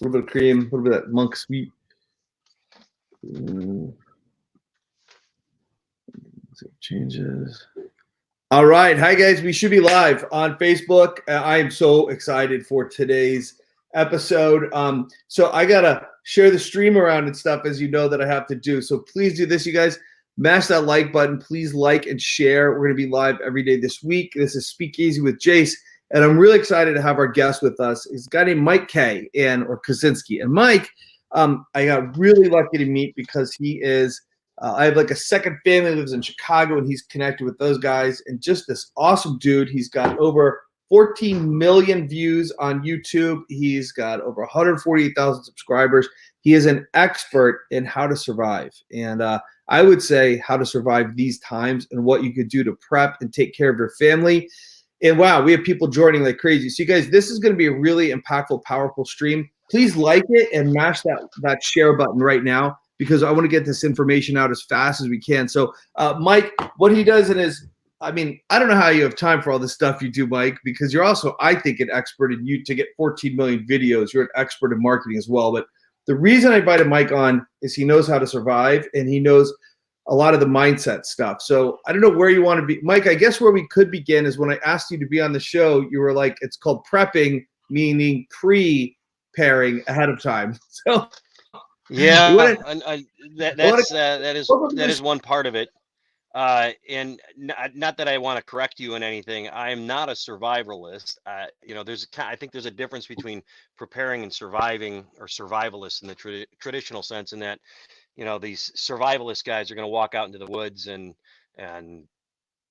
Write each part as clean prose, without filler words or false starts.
A little bit of cream, a little bit of that monk sweet. Changes. All right. Hi, guys. We should be live on Facebook. I am so excited for today's episode. So I got to share the stream around and stuff, as you know that I have to do. So please do this, you guys. Mash that like button. Please like and share. We're going to be live every day this week. This is Speakeasy with Jase. And I'm really excited to have our guest with us. He's a guy named Mike K. or Kaczynski. And Mike, I got really lucky to meet because he is I have like a second family lives in Chicago, and he's connected with those guys. And just this awesome dude. He's got over 14 million views on YouTube. He's got over 148,000 subscribers. He is an expert in how to survive. And I would say how to survive these times and what you could do to prep and take care of your family. And wow, we have people joining like crazy. So you guys, this is going to be a really impactful, powerful stream. Please like it and mash that share button right now, because I want to get this information out as fast as we can. So Mike, what he does in his, I mean, I don't know how you have time for all this stuff you do, Mike, because you're also, I think, an expert in you to get 14 million videos. You're an expert in marketing as well. But the reason I invited Mike on is he knows how to survive, and he knows a lot of the mindset stuff. So I don't know where you want to be. Mike, I guess where we could begin is when I asked you to be on the show, you were like, it's called prepping, meaning preparing ahead of time. So yeah, that is one part of it. And not that I want to correct you in anything. I am not a survivalist. I think there's a difference between preparing and surviving, or survivalist in the traditional sense, in that, these survivalist guys are going to walk out into the woods and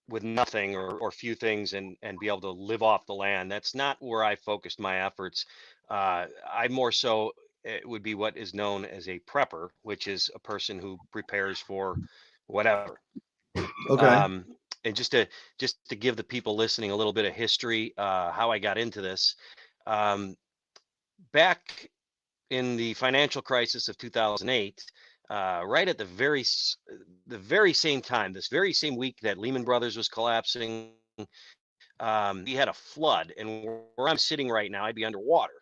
with nothing or few things and be able to live off the land. That's not where I focused my efforts. I more so, it would be what is known as a prepper, which is a person who prepares for whatever. Okay. And just to give the people listening a little bit of history, how I got into this. Back in the financial crisis of 2008, right at the very same time, this very same week that Lehman Brothers was collapsing, we had a flood, and where I'm sitting right now, I'd be underwater.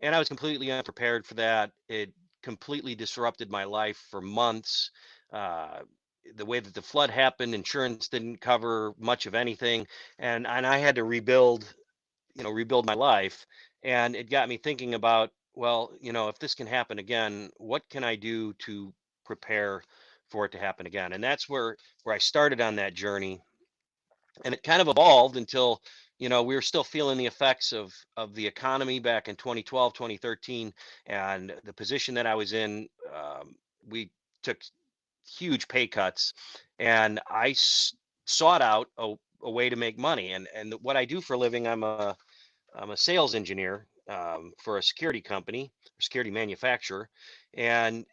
And I was completely unprepared for that. It completely disrupted my life for months. Uh, the way that the flood happened, insurance didn't cover much of anything, and I had to rebuild my life. And it got me thinking about, well, if this can happen again, what can I do to prepare for it to happen again? And that's where I started on that journey. And it kind of evolved until, we were still feeling the effects of the economy back in 2012, 2013. And the position that I was in, we took huge pay cuts, and sought out a way to make money. And what I do for a living, I'm a sales engineer, for a security company, security manufacturer, and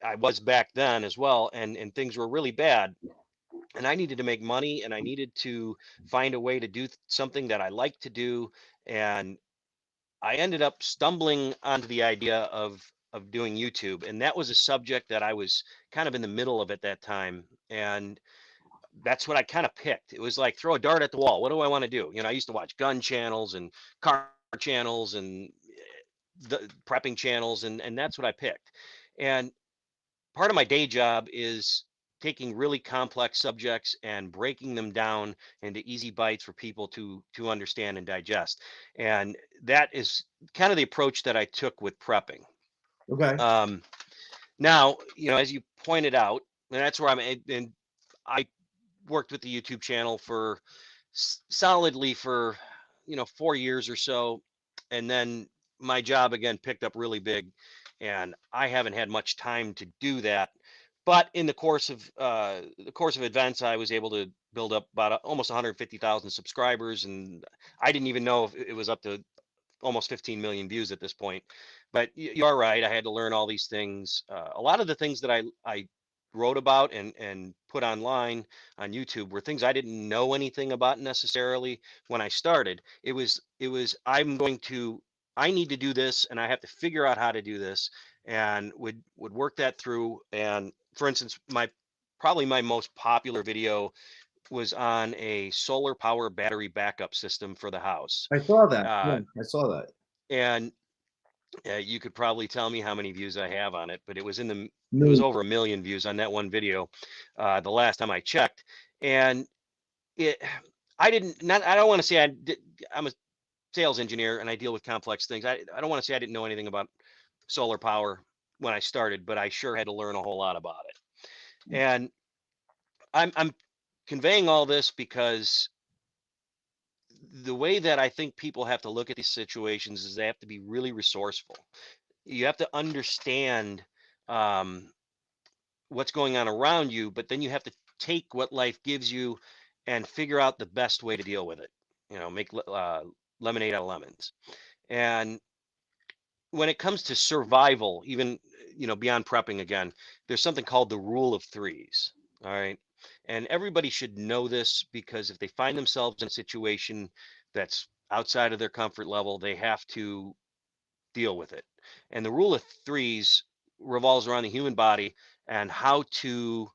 I was back then as well. And things were really bad, and I needed to make money, and I needed to find a way to do something that I like to do. And I ended up stumbling onto the idea of doing YouTube, and that was a subject that I was kind of in the middle of at that time. And that's what I kind of picked. It was like throw a dart at the wall. What do I want to do? I used to watch gun channels and car channels and the prepping channels, and that's what I picked. And part of my day job is taking really complex subjects and breaking them down into easy bites for people to understand and digest. And that is kind of the approach that I took with prepping. Okay. Now, as you pointed out, and that's where I'm at, and I worked with the YouTube channel for solidly for 4 years or so, and then my job again picked up really big, and I haven't had much time to do that. But in the course of events, I was able to build up about almost 150,000 subscribers, and I didn't even know if it was up to almost 15 million views at this point. But you are right. I had to learn all these things. A lot of the things that I wrote about and put online on YouTube were things I didn't know anything about necessarily when I started. It was I need to do this, and I have to figure out how to do this, and would work that through. And for instance, probably my most popular video was on a solar power battery backup system for the house. I saw that. Yeah, Uh, I saw that. and You could probably tell me how many views I have on it, but it was it was No, over 1 million views on that one video, the last time I checked. And it, I don't want to say I'm a sales engineer and I deal with complex things. I don't want to say I didn't know anything about solar power when I started, but I sure had to learn a whole lot about it. And I'm conveying all this because the way that I think people have to look at these situations is they have to be really resourceful. You have to understand um, what's going on around you, but then you have to take what life gives you and figure out the best way to deal with it. Make lemonade out of lemons. And when it comes to survival, even beyond prepping again, there's something called the rule of threes. All right. And everybody should know this because if they find themselves in a situation that's outside of their comfort level, they have to deal with it. And the rule of threes revolves around the human body and how to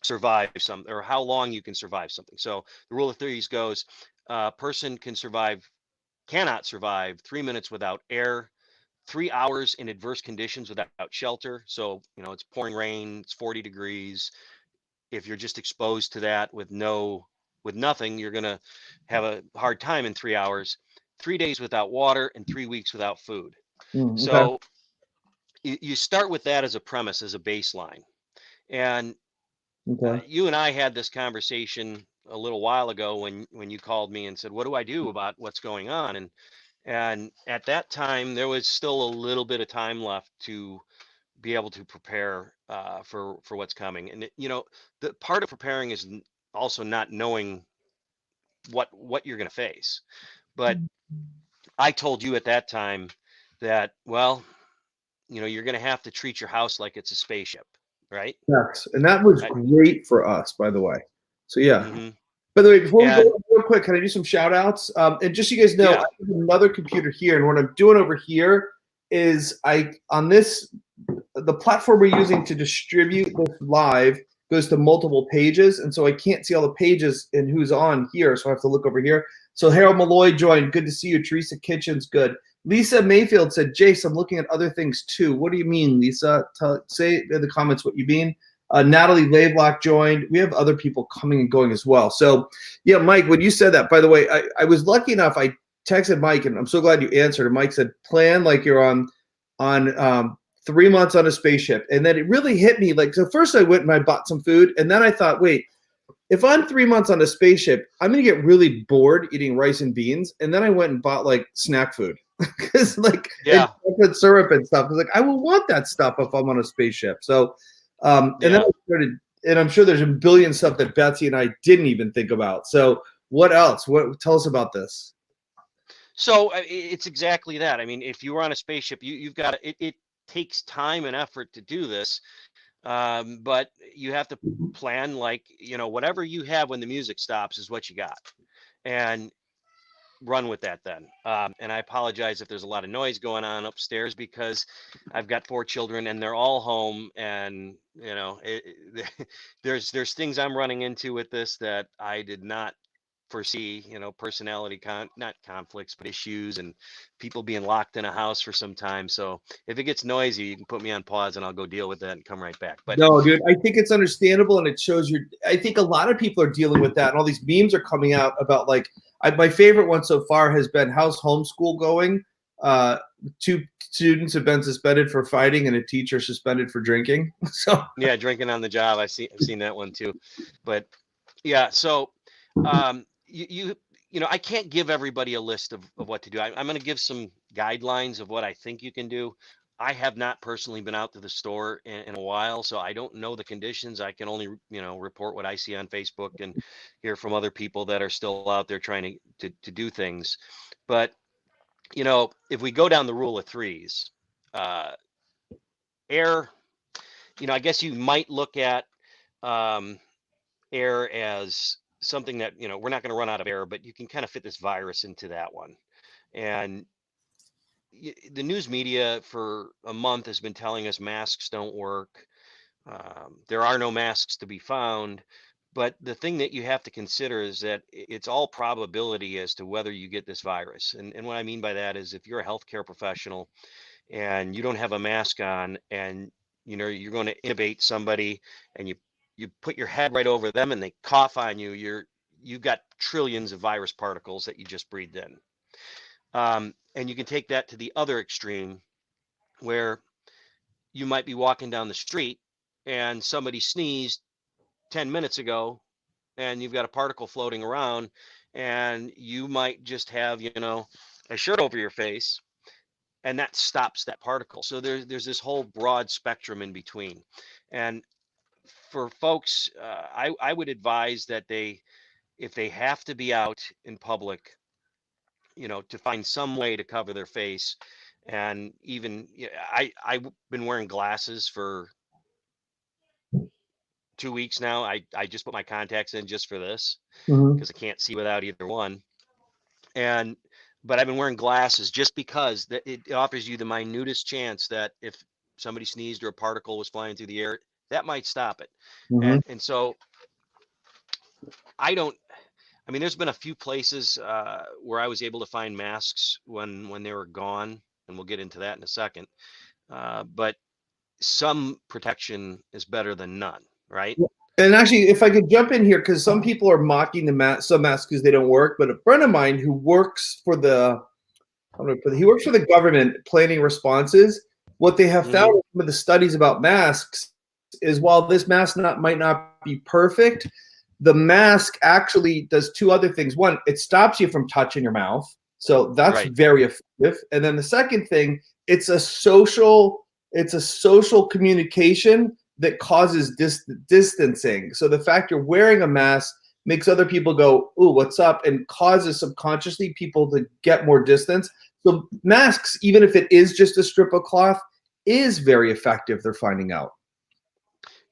survive something or how long you can survive something. So the rule of threes goes a person cannot survive 3 minutes without air, 3 hours in adverse conditions without shelter. So, it's pouring rain, it's 40 degrees. If you're just exposed to that with nothing, you're going to have a hard time in 3 hours, 3 days without water, and 3 weeks without food. okay. So you start with that as a premise, as a baseline. And Okay. you and I had this conversation a little while ago when you called me and said, "What do I do about what's going on?" And at that time, there was still a little bit of time left to be able to prepare for what's coming. And the part of preparing is also not knowing what you're going to face. But I told you at that time that, well, you're going to have to treat your house like it's a spaceship, right? Yes, and that was I, great for us, by the way. So yeah. hmm By the way, before we go And real quick, can I do some shout outs? And just so you guys know, I yeah, have another computer here, and what I'm doing over here is the platform we're using to distribute this live goes to multiple pages, and so I can't see all the pages and who's on here, so I have to look over here. So Harold Malloy joined. Good to see you. Teresa Kitchen's good. Lisa Mayfield said, Jase, I'm looking at other things too. What do you mean, Lisa? Say in the comments what you mean. Natalie Laylock joined. We have other people coming and going as well. So, yeah, Mike, when you said that, by the way, I was lucky enough. I texted Mike, and I'm so glad you answered. And Mike said, plan like you're on 3 months on a spaceship. And then it really hit me. Like, so first I went and I bought some food, and then I thought, wait, if I'm 3 months on a spaceship, I'm gonna get really bored eating rice and beans. And then I went and bought like snack food because and yeah, chocolate syrup and stuff. I was like, I will want that stuff if I'm on a spaceship. So, and then yeah. I started, and I'm sure there's a billion stuff that Betsy and I didn't even think about. So, what else? What tell us about this? So it's exactly that. I mean, if you were on a spaceship, you've got it takes time and effort to do this, but you have to plan like whatever you have when the music stops is what you got, and run with that then. And I apologize if there's a lot of noise going on upstairs because I've got 4 children and they're all home, and there's things I'm running into with this that I did not foresee, personality not conflicts, but issues and people being locked in a house for some time. So if it gets noisy, you can put me on pause and I'll go deal with that and come right back. But No, dude, I think it's understandable, and it shows you. I think a lot of people are dealing with that, and all these memes are coming out about like. My favorite one so far has been how's homeschool going. 2 students have been suspended for fighting, and a teacher suspended for drinking. So yeah, drinking on the job. I've seen that one too. But yeah, so I can't give everybody a list of what to do. I'm going to give some guidelines of what I think you can do. I have not personally been out to the store in a while, so I don't know the conditions. I can only, report what I see on Facebook and hear from other people that are still out there trying to do things. But, if we go down the rule of threes, uh, air, I guess you might look at um, air as something that we're not going to run out of air, but you can kind of fit this virus into that one. And the news media for a month has been telling us masks don't work. There are no masks to be found, But the thing that you have to consider is that it's all probability as to whether you get this virus. And what I mean by that is if you're a healthcare professional and you don't have a mask on, and you're going to intubate somebody, and you put your head right over them and they cough on you, you've got trillions of virus particles that you just breathed in. And you can take that to the other extreme, where you might be walking down the street and somebody sneezed 10 minutes ago, and you've got a particle floating around, and you might just have, a shirt over your face, and that stops that particle. So there's this whole broad spectrum in between. And for folks, I would advise that if they have to be out in public, to find some way to cover their face. And even I've been wearing glasses for 2 weeks now. I just put my contacts in just for this because I can't see without either one. But I've been wearing glasses just because it offers you the minutest chance that if somebody sneezed or a particle was flying through the air, that might stop it. And so there's been a few places where I was able to find masks when they were gone, and we'll get into that in a second. But some protection is better than none, right? And actually, if I could jump in here, because some people are mocking some masks because they don't work, but a friend of mine who works for he works for the government planning responses. What they have found in some of the studies about masks is, while this mask might not be perfect, the mask actually does two other things. One, it stops you from touching your mouth, so that's very effective. And then the second thing, it's a social communication that causes distancing. So the fact you're wearing a mask makes other people go, "Ooh, what's up?" and causes subconsciously people to get more distance. So masks, even if it is just a strip of cloth, is very effective, they're finding out.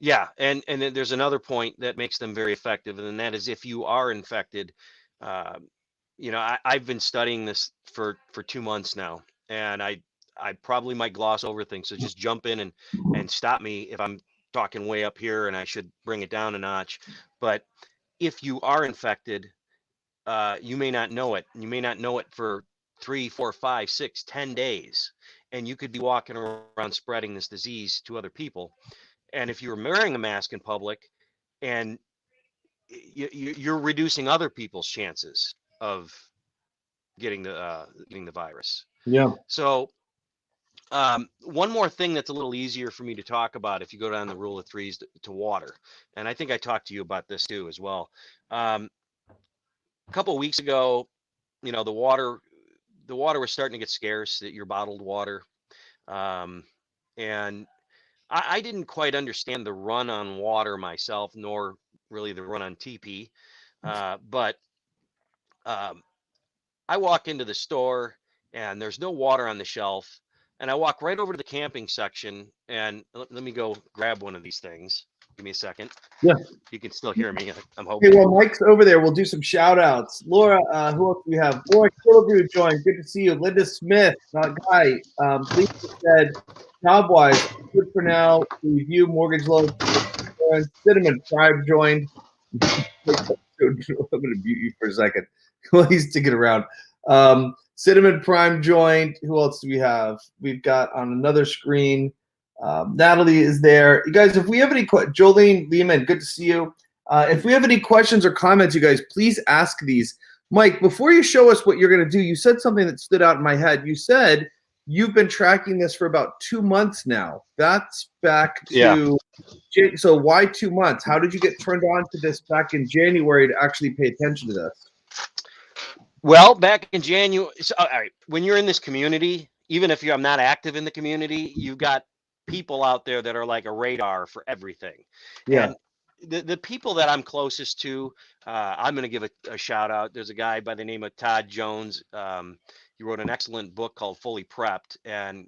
Yeah, and then there's another point that makes them very effective, and that is if you are infected. I've been studying this for 2 months now, and I probably might gloss over things, so just jump in and stop me if I'm talking way up here and I should bring it down a notch. But if you are infected, you may not know it. You may not know it for 3, 4, 5, 6, 10 days, and you could be walking around spreading this disease to other people. And if you're wearing a mask in public, and you're reducing other people's chances of getting the virus. Yeah. So one more thing that's a little easier for me to talk about, if you go down the rule of threes to water, and I think I talked to you about this too as well. A couple of weeks ago, the water was starting to get scarce, your bottled water, and I didn't quite understand the run on water myself, nor really the run on TP. But I walk into the store and there's no water on the shelf. And I walk right over to the camping section, and let me go grab one of these things. Give me a second. Yeah. You can still hear me, I'm hoping. Okay, well, Mike's over there. We'll do some shout outs. Laura, who else do we have? Laura Killebrew joined. Good to see you. Linda Smith, Guy. Lisa said, job-wise, good for now. Review mortgage loans. Cinnamon Tribe joined. I'm going to mute you for a second while he's sticking around. Cinnamon Prime joined. Who else do we have? We've got on another screen. Natalie is there. You guys, if we have any questions, Jolene Lehman, good to see you. If we have any questions or comments, you guys, please ask these. Mike, before you show us what you're going to do, you said something that stood out in my head. You said you've been tracking this for about 2 months now. That's back to So why 2 months? How did you get turned on to this back in January to actually pay attention to this? Well, back in January, so, all right, when you're in this community, even if I'm not active in the community, you've got people out there that are like a radar for everything. Yeah. And the people that I'm closest to, I'm going to give a shout out. There's a guy by the name of Todd Jones. He wrote an excellent book called Fully Prepped, and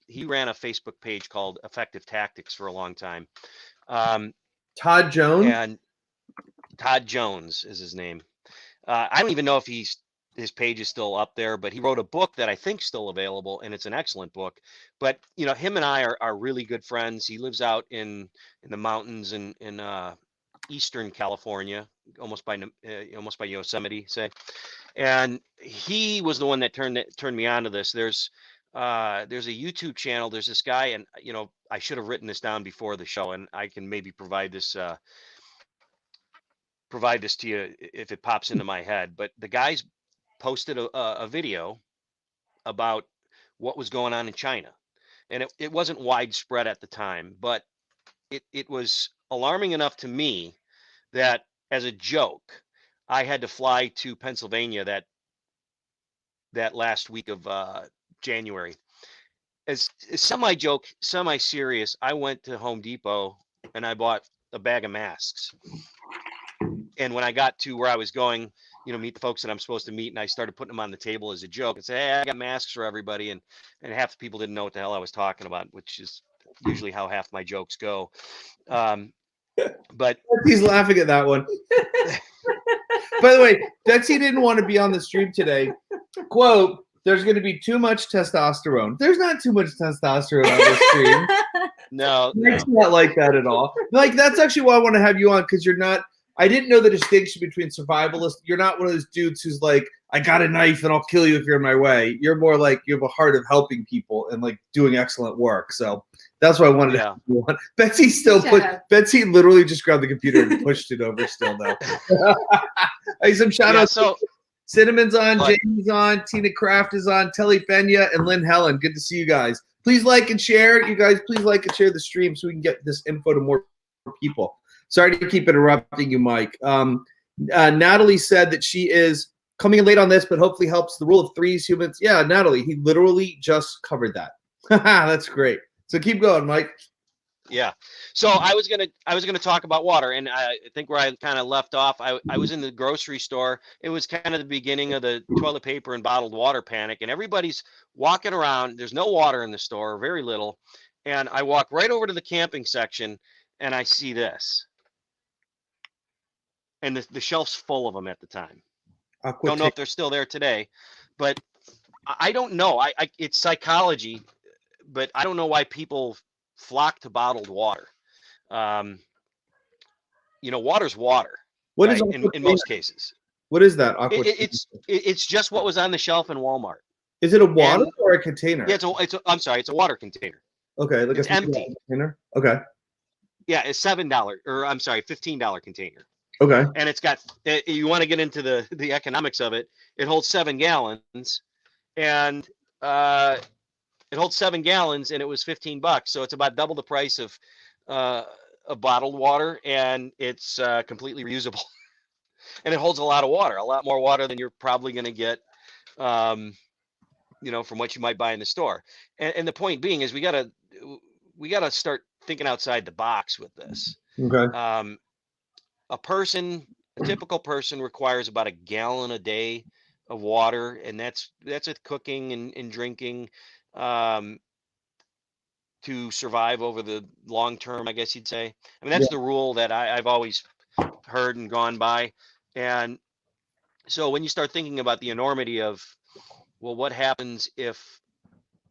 he ran a Facebook page called Effective Tactics for a long time. Todd Jones? And Todd Jones is his name. I don't even know if his page is still up there, but he wrote a book that I think is still available, and it's an excellent book. But him and I are really good friends. He lives out in the mountains in Eastern California, almost by Yosemite, say. And he was the one that turned me on to this. There's a YouTube channel. There's this guy, and I should have written this down before the show, and I can maybe provide this to you if it pops into my head. But the guy's posted a video about what was going on in China, and it wasn't widespread at the time, but it was alarming enough to me that as a joke, I had to fly to Pennsylvania that last week of January. As semi joke, semi serious, I went to Home Depot and I bought a bag of masks. And when I got to where I was going, meet the folks that I'm supposed to meet, and I started putting them on the table as a joke and say, "Hey, I got masks for everybody," and half the people didn't know what the hell I was talking about, which is usually how half my jokes go. But he's laughing at that one. By the way, Betsy didn't want to be on the stream today. Quote, "There's going to be too much testosterone." There's not too much testosterone on this stream. No. It's not like that at all. Like, that's actually why I want to have you on, because you're not, I didn't know the distinction between survivalist. You're not one of those dudes who's like, "I got a knife and I'll kill you if you're in my way." You're more like, you have a heart of helping people and like doing excellent work. So that's why I wanted to have you on. Betsy Betsy literally just grabbed the computer and pushed it over still though. Hey, some shout outs. So Cinnamon's on, Jamie's on, Tina Kraft is on, Telly Fenya, and Lynn Helen. Good to see you guys. Please like and share. You guys, please like and share the stream so we can get this info to more people. Sorry to keep interrupting you, Mike. Natalie said that she is coming in late on this, but hopefully helps the rule of threes humans. Yeah, Natalie, he literally just covered that. That's great. So keep going, Mike. Yeah. So I was gonna talk about water, and I think where I kind of left off, I was in the grocery store. It was kind of the beginning of the toilet paper and bottled water panic, and everybody's walking around. There's no water in the store, very little. And I walk right over to the camping section, and I see this, and the shelf's full of them at the time. Don't know if they're still there today, but I don't know. It's psychology, but I don't know why people flock to bottled water. Water's water. What right? is in most cases? What is that? It's just what was on the shelf in Walmart. Is it a water or a container? Yeah, I'm sorry, it's a water container. Okay, like it's empty container. Okay. Yeah, it's $7 or I'm sorry, $15 container. Okay. And it's got. You want to get into the economics of it? It holds 7 gallons, and it holds 7 gallons, and it was $15. So it's about double the price of bottled water, and it's completely reusable. And it holds a lot of water, a lot more water than you're probably going to get, from what you might buy in the store. And the point being is we gotta start thinking outside the box with this. Okay. A typical person requires about a gallon a day of water, and that's with cooking and drinking, to survive over the long term, I guess you'd say. I mean, that's the rule that I've always heard and gone by. And so when you start thinking about the enormity of, well, what happens if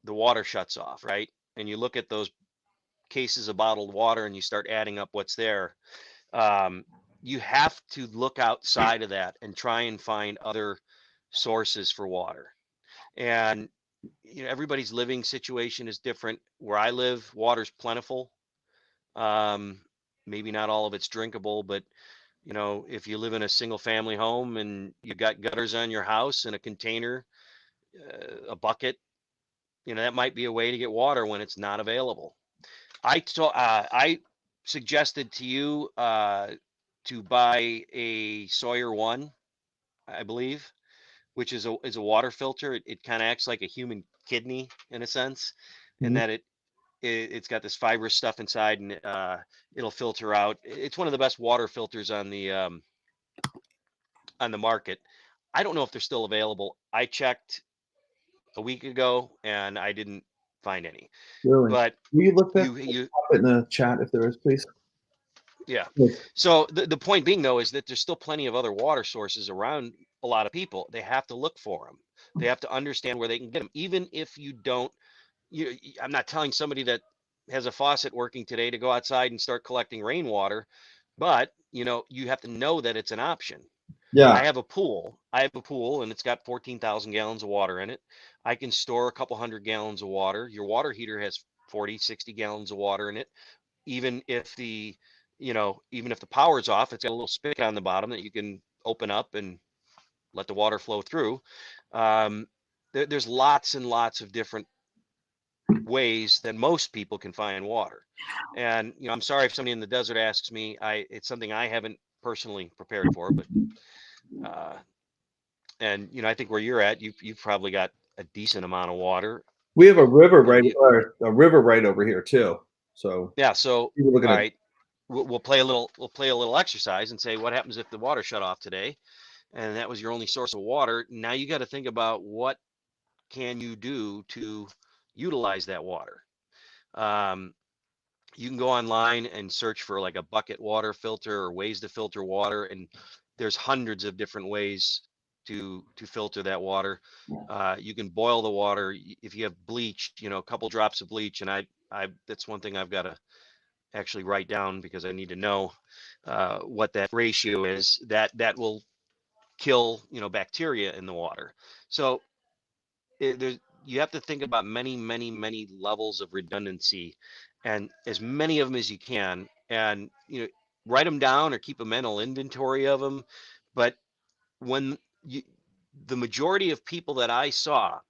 the water shuts off, right? And you look at those cases of bottled water and you start adding up what's there. You have to look outside of that and try and find other sources for water. And everybody's living situation is different. Where I live, water's plentiful. Maybe not all of it's drinkable, but if you live in a single family home and you got gutters on your house and a container, a bucket, that might be a way to get water when it's not available. I suggested to you to buy a Sawyer 1, I believe, which is a water filter. It kind of acts like a human kidney in a sense, and that it's got this fibrous stuff inside, and it'll filter out. It's one of the best water filters on the market. I don't know if they're still available. I checked a week ago and I didn't find any. Really? But will you look that you up in the chat if there is, please? Yeah. So the point being, though, is that there's still plenty of other water sources around a lot of people. They have to look for them. They have to understand where they can get them. Even if you don't, I'm not telling somebody that has a faucet working today to go outside and start collecting rainwater. but you have to know that it's an option. I Yeah. have a pool. I have a pool and it's got 14,000 gallons of water in it. I can store a couple hundred gallons of water. Your water heater has 40, 60 gallons of water in it. Even if even if the power's off, it's got a little spigot on the bottom that you can open up and let the water flow through. Um, there's lots and lots of different ways that most people can find water. And I'm sorry if somebody in the desert asks me. It's something I haven't personally prepared for, but uh, and I think where you're at, you've probably got a decent amount of water. We have a river You know, right, you, or a river right over here too. So yeah. So people looking all at. right, we'll play a little exercise and say what happens if the water shut off today, and that was your only source of water. Now you got to think about what can you do to utilize that water. Um, you can go online and search for like a bucket water filter or ways to filter water, and there's hundreds of different ways to filter that water. You can boil the water if you have bleach, a couple drops of bleach, and I that's one thing I've got to actually write down because I need to know what that ratio is. That will kill bacteria in the water. So you have to think about many, many, many levels of redundancy, and as many of them as you can, and write them down or keep a mental inventory of them. But when you, the majority of people that I saw,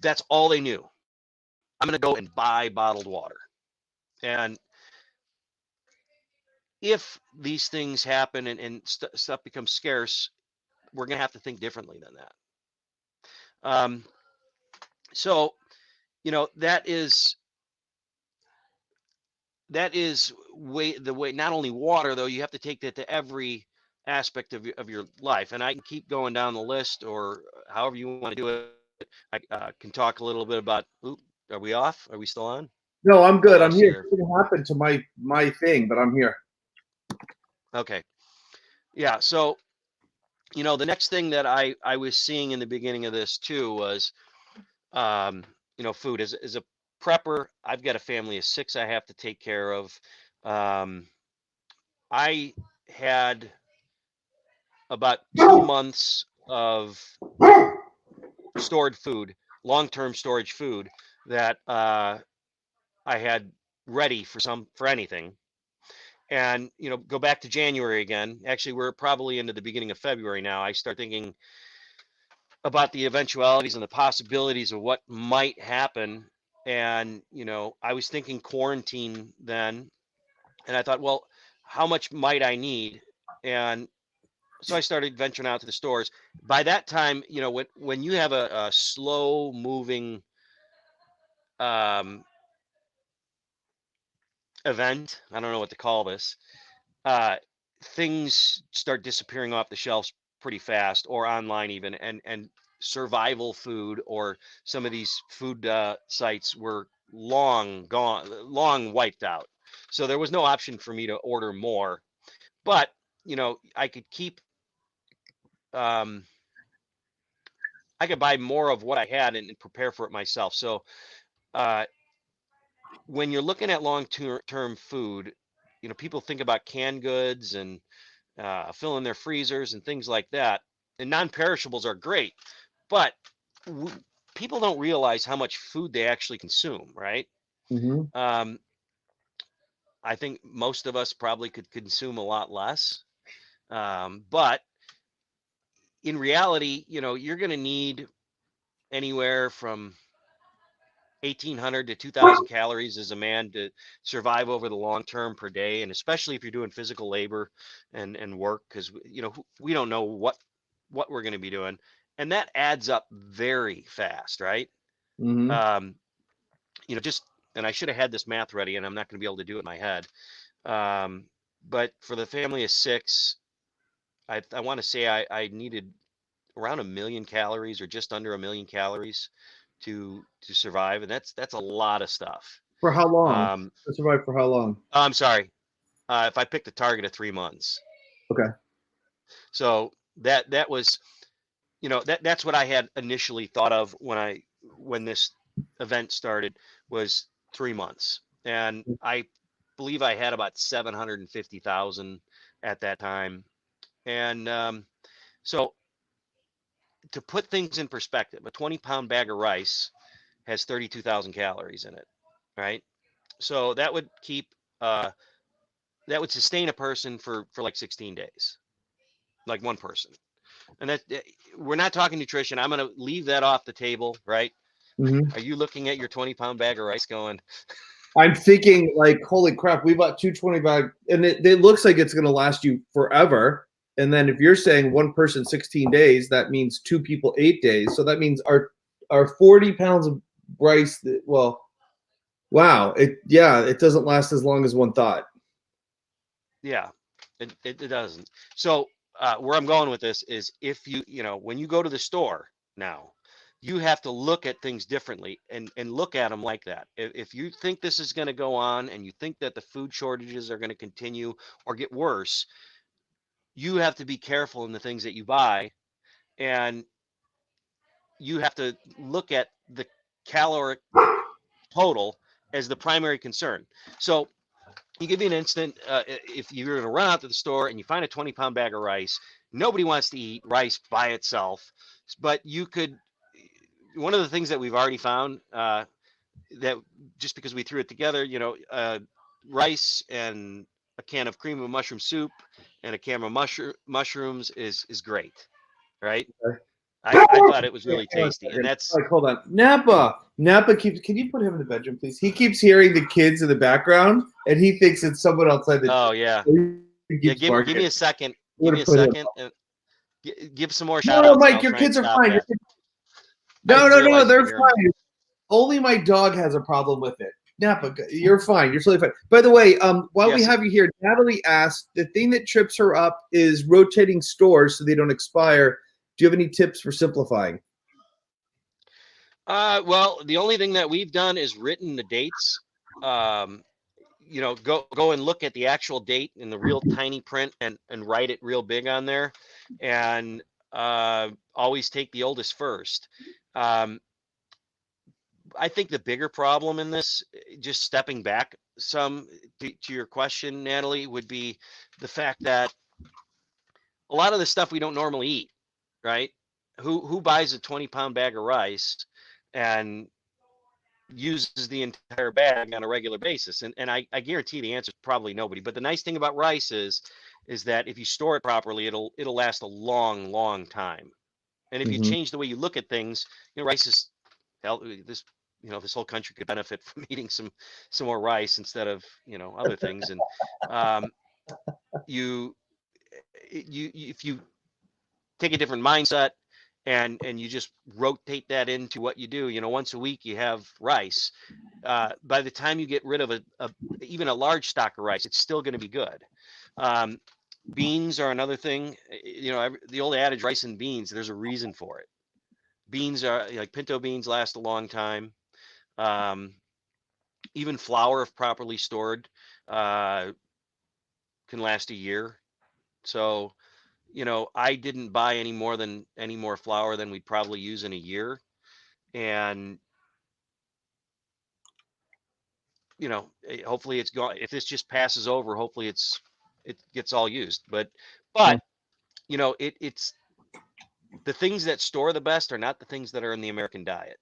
that's all they knew. I'm going to go and buy bottled water. And if these things happen and stuff becomes scarce, we're going to have to think differently than that. Um, so, that is the way. Not only water, though, you have to take that to every aspect of your life. And I can keep going down the list, or however you want to do it. I can talk a little bit about. Oop, are we off? Are we still on? No, I'm I good. I'm lost you here. there. Something happened to my thing, but I'm here. Okay. Yeah. So the next thing that I was seeing in the beginning of this too was um, food. As a prepper, I've got a family of six I have to take care of. Um, I had about 2 months of stored food, long-term storage food that I had ready for anything. And go back to January again. Actually, we're probably into the beginning of February now. I start thinking about the eventualities and the possibilities of what might happen. And I was thinking quarantine then, and I thought, well, how much might I need? And so I started venturing out to the stores. By that time, when you have a slow moving um, event, I don't know what to call this, uh, things start disappearing off the shelves pretty fast, or online even, and survival food or some of these food sites were long gone, long wiped out. So there was no option for me to order more, but I could keep. Um, I could buy more of what I had and prepare for it myself. So uh, when you're looking at long-term food, people think about canned goods and filling their freezers and things like that. And non-perishables are great, but w- people don't realize how much food they actually consume, right? Hmm. Um, I think most of us probably could consume a lot less, but in reality, you're going to need anywhere from 1,800 to 2,000 calories as a man to survive over the long term per day, and especially if you're doing physical labor and work, because we don't know what we're going to be doing, and that adds up very fast, right? Hmm. Um, just and I should have had this math ready, and I'm not going to be able to do it in my head. Um, but for the family of six, I want to say I needed around 1 million calories, or just under 1 million calories, to survive, and that's a lot of stuff. For how long? Um, To survive for how long? I'm sorry. If I picked a target of 3 months, Okay. so that was, that's what I had initially thought of when this event started, was 3 months, and I believe I had about 750,000 at that time. And so to put things in perspective, a 20-pound bag of rice has 32,000 calories in it, right? So that would keep that would sustain a person for like 16 days, like one person. And that we're not talking nutrition. I'm going to leave that off the table, right? Mhm. Are you looking at your 20-pound bag of rice going, I'm thinking like, holy crap, we bought 220 bag, and it looks like it's going to last you forever. And then if you're saying one person 16 days, that means two people 8 days. So that means our 40 pounds of rice. Well, wow, it doesn't last as long as one thought. yeah, it doesn't. So where I'm going with this is if when you go to the store now, you have to look at things differently and look at them like that. If you think this is going to go on and you think that the food shortages are going to continue or get worse, you have to be careful in the things that you buy, and you have to look at the caloric total as the primary concern. So you give me an instant, if you're going to run out to the store and you find a 20-pound bag of rice, nobody wants to eat rice by itself, but you could, one of the things that we've already found, that just because we threw it together, rice and a can of cream of mushroom soup and a can of mushrooms is great, right? I thought it was really tasty, and that's Like, hold on, Napa keeps. Can you put him in the bedroom, please? He keeps hearing the kids in the background, and he thinks it's someone outside the. oh yeah, He yeah. keeps Give me a second. I'm Give gonna me a put him. second, and give some more shout No, outs, and Mike, I'll your try and kids are stop fine. that. I No, didn't no, no, realize you they're could hear 'em. fine. Only my dog has a problem with it. Napa, you're fine. You're totally fine. By the way, while we Yes. have you here, Natalie asked, the thing that trips her up is rotating stores so they don't expire. Do you have any tips for simplifying? Well, the only thing that we've done is written the dates. Um, go and look at the actual date in the real tiny print and write it real big on there, and always take the oldest first. Um, I think the bigger problem in this, just stepping back some to your question, Natalie, would be the fact that a lot of the stuff we don't normally eat, right? Who buys a 20-pound bag of rice and uses the entire bag on a regular basis? And I guarantee the answer is probably nobody. But the nice thing about rice is that if you store it properly, it'll last a long, long time. And if you Mhm. change the way you look at things, rice is this this whole country could benefit from eating some more rice instead of other things. And um, you if you take a different mindset and you just rotate that into what you do, once a week you have rice. By the time you get rid of even a large stock of rice, it's still going to be good. um, Beans are another thing. The old adage, rice and beans, there's a reason for it. Beans are like pinto beans, last a long time. um, Even flour, if properly stored, uh, can last a year. So I didn't buy any more flour than we'd probably use in a year. And hopefully it's gone. If this just passes over, hopefully it gets all used. But it's the things that store the best are not the things that are in the American diet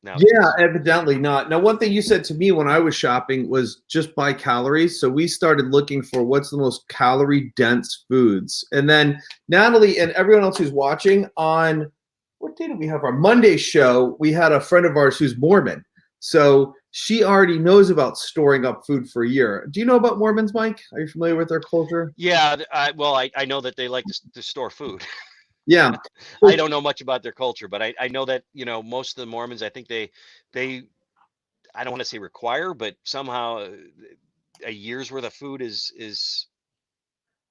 Yeah, nowadays. evidently not. Now, one thing you said to me when I was shopping was just buy calories. So we started looking for what's the most calorie dense foods. And then Natalie and everyone else who's watching, on what day did we have our Monday show? We had a friend of ours who's Mormon. So she already knows about storing up food for a year. Do you know about Mormons, Mike? Are you familiar with their culture? Yeah, well, I know that they like to store food. Yeah. I don't know much about their culture, but I know that most of the Mormons, I think they I don't want to say require, but somehow a year's worth of food is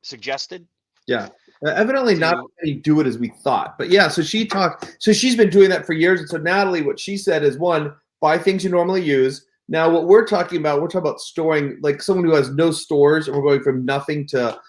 suggested Yeah. Evidently not to. as many do it as we thought. But yeah, so she's been doing that for years. And so Natalie, what she said is, one, buy things you normally use. Now what we're talking about storing, like someone who has no stores, and we're going from nothing to,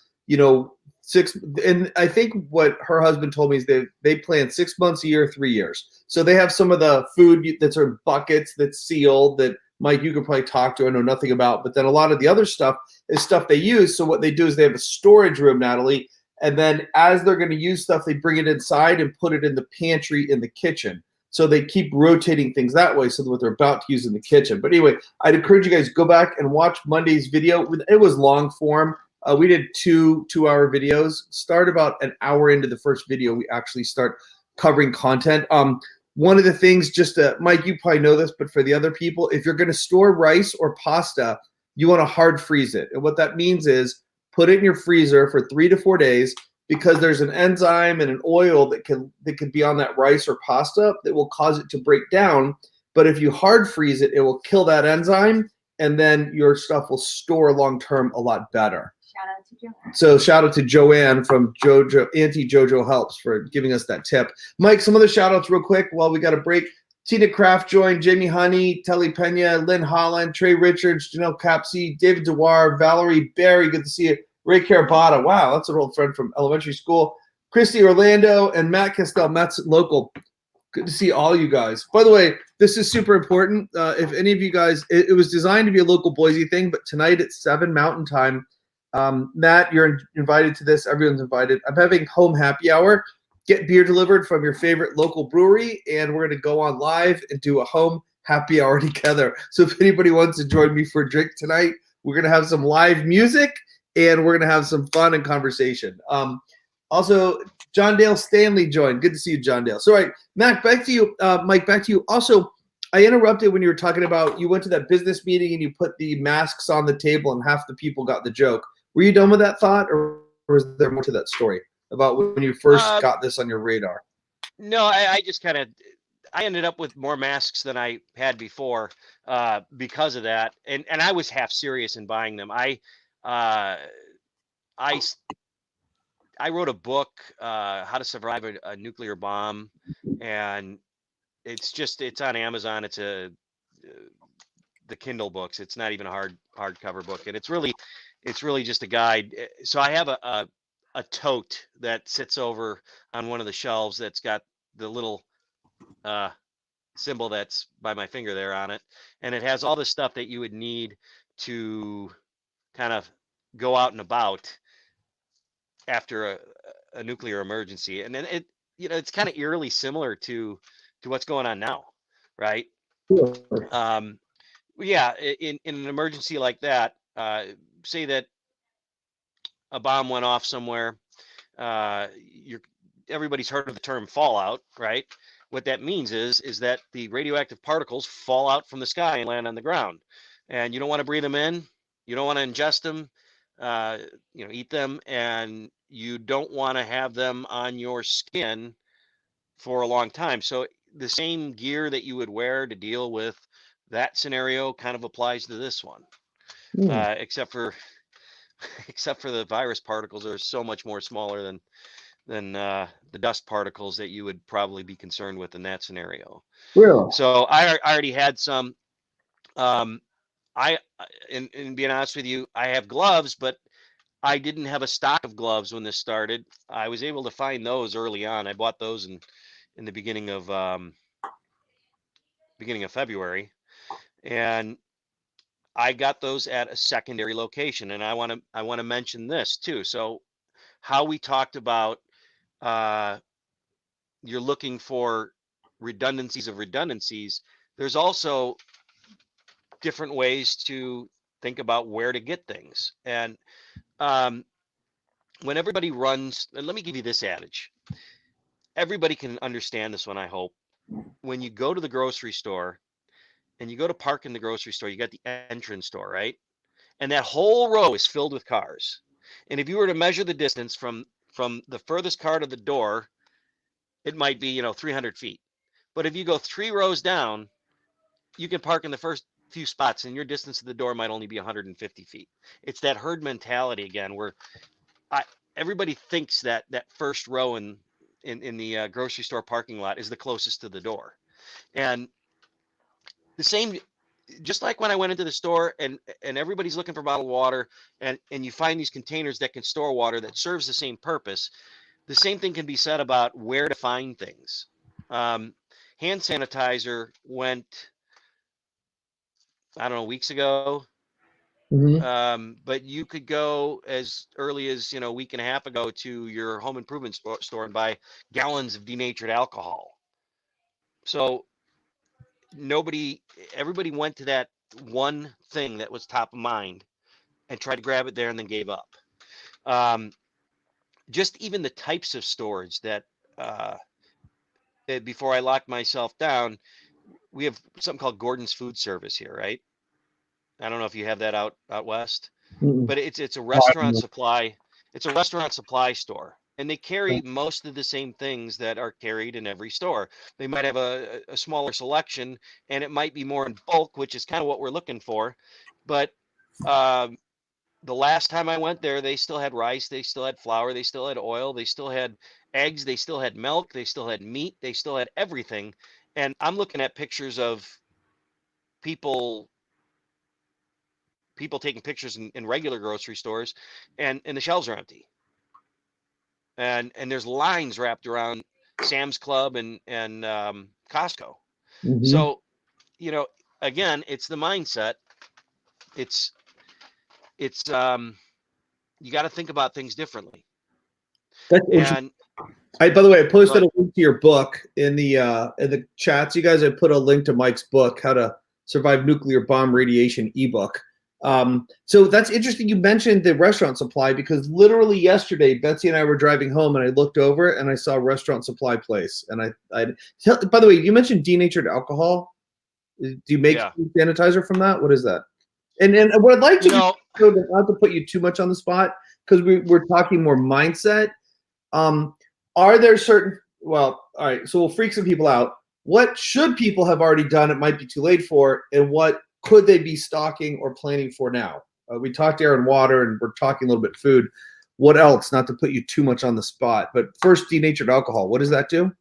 6. And I think what her husband told me is they plan 6 months a year, 3 years. So they have some of the food that's in buckets that's sealed, that Mike, you could probably talk to, I know nothing about, but then a lot of the other stuff is stuff they use. So what they do is they have a storage room, Natalie, and then as they're going to use stuff, they bring it inside and put it in the pantry in the kitchen. So they keep rotating things that way so that what they're about to use in the kitchen. But anyway, I'd encourage you guys to go back and watch Monday's video. It was long form. We did two-hour videos. Start about an hour into the first video, we actually start covering content. One of the things, Mike, you probably know this, but for the other people, if you're going to store rice or pasta, you want to hard freeze it. And what that means is put it in your freezer for 3 to 4 days, because there's an enzyme and an oil that can be on that rice or pasta that will cause it to break down. But if you hard freeze it, it will kill that enzyme, and then your stuff will store long term a lot better. Shout out to Joanne. So shout out to Joanne from Auntie Jojo Helps for giving us that tip. Mike, some other shout outs real quick while we got a break. Tina Kraft joined, Jamie Honey, Telly Pena, Lynn Holland, Trey Richards, Janelle Capsey, David Dewar, Valerie Barry, good to see you. Ray Carabata, wow, that's an old friend from elementary school. Christy Orlando and Matt Castell, Matt's local. Good to see all you guys. By the way, this is super important. If any of you guys, it was designed to be a local Boise thing, but tonight at 7 Mountain Time, Matt, you're invited to this. Everyone's invited. I'm having home happy hour. Get beer delivered from your favorite local brewery, and we're going to go on live and do a home happy hour together. So if anybody wants to join me for a drink tonight, we're going to have some live music, and we're going to have some fun and conversation. Also, John Dale Stanley joined. Good to see you, John Dale. So, all right, Matt, back to you. Mike, back to you. Also, I interrupted when you were talking about you went to that business meeting and you put the masks on the table and half the people got the joke. Were you done with that thought, or was there more to that story about when you first got this on your radar? No, I just kind of I ended up with more masks than I had before because of that, and I was half serious in buying them. I wrote a book, How to Survive a Nuclear Bomb, and it's on Amazon. It's the Kindle books. It's not even a hardcover book, and it's really just a guide. So I have a tote that sits over on one of the shelves that's got the little symbol that's by my finger there on it, and it has all the stuff that you would need to kind of go out and about after a nuclear emergency. And then it's kind of eerily similar to what's going on now, right? Sure. Yeah, in an emergency like that, say that a bomb went off somewhere, everybody's heard of the term fallout, right? What that means is that the radioactive particles fall out from the sky and land on the ground, and you don't want to breathe them in, you don't want to ingest them, eat them, and you don't want to have them on your skin for a long time. So the same gear that you would wear to deal with that scenario kind of applies to this one, except for the virus particles are so much more smaller than the dust particles that you would probably be concerned with in that scenario. Really? So I already had some. In being honest with you, I have gloves, but I didn't have a stock of gloves when this started. I was able to find those early on. I bought those in the beginning of February, and I got those at a secondary location. And I want to mention this too. So how we talked about you're looking for redundancies of redundancies. There's also different ways to think about where to get things. And when everybody runs, and let me give you this adage. Everybody can understand this one, I hope. When you go to the grocery store and you go to park in the grocery store, you got the entrance door, right? And that whole row is filled with cars. And if you were to measure the distance from the furthest car to the door, it might be, 300 feet. But if you go 3 rows down, you can park in the first few spots and your distance to the door might only be 150 feet. It's that herd mentality again, where everybody thinks that first row in the grocery store parking lot is the closest to the door. And the same, just like when I went into the store and everybody's looking for bottled water and you find these containers that can store water that serves the same purpose, the same thing can be said about where to find things. Hand sanitizer went I don't know, weeks ago. Hmm. But you could go as early as, a week and a half ago to your home improvement store and buy gallons of denatured alcohol. So nobody, everybody went to that one thing that was top of mind and tried to grab it there and then gave up. Um, just even the types of storage uh, that before I locked myself down, we have something called Gordon's Food Service here, right? I don't know if you have that out west, Mm-mm. but it's a Oh, I restaurant don't supply. It's a restaurant supply store, and they carry most of the same things that are carried in every store. They might have a smaller selection, and it might be more in bulk, which is kind of what we're looking for. But um, the last time I went there, they still had rice, they still had flour, they still had oil, they still had eggs, they still had milk, they still had meat, they still had everything. And I'm looking at pictures of people people taking pictures in regular grocery stores, and the shelves are empty, and there's lines wrapped around Sam's Club and Costco. Mm-hmm. So, you know, again, it's the mindset. It's it's you got to think about things differently. That's interesting. And By the way, I go posted ahead. a link to your book in the chats. You guys, I put a link to Mike's book, "How to Survive Nuclear Bomb Radiation" ebook. So that's interesting. You mentioned the restaurant supply because literally yesterday, Betsy and I were driving home, and I looked over and I saw a restaurant supply place. And I by the way, you mentioned denatured alcohol. Do you make Yeah. sanitizer from that? What is that? And what I'd like to You do, know, not to put you too much on the spot, because we're talking more mindset. Um, are there certain? Well, all right. So we'll freak some people out. What should people have already done? It might be too late for, and what could they be stocking or planning for now? We talked air and water, and we're talking a little bit food. What else? Not to put you too much on the spot, but first, denatured alcohol. What does that do?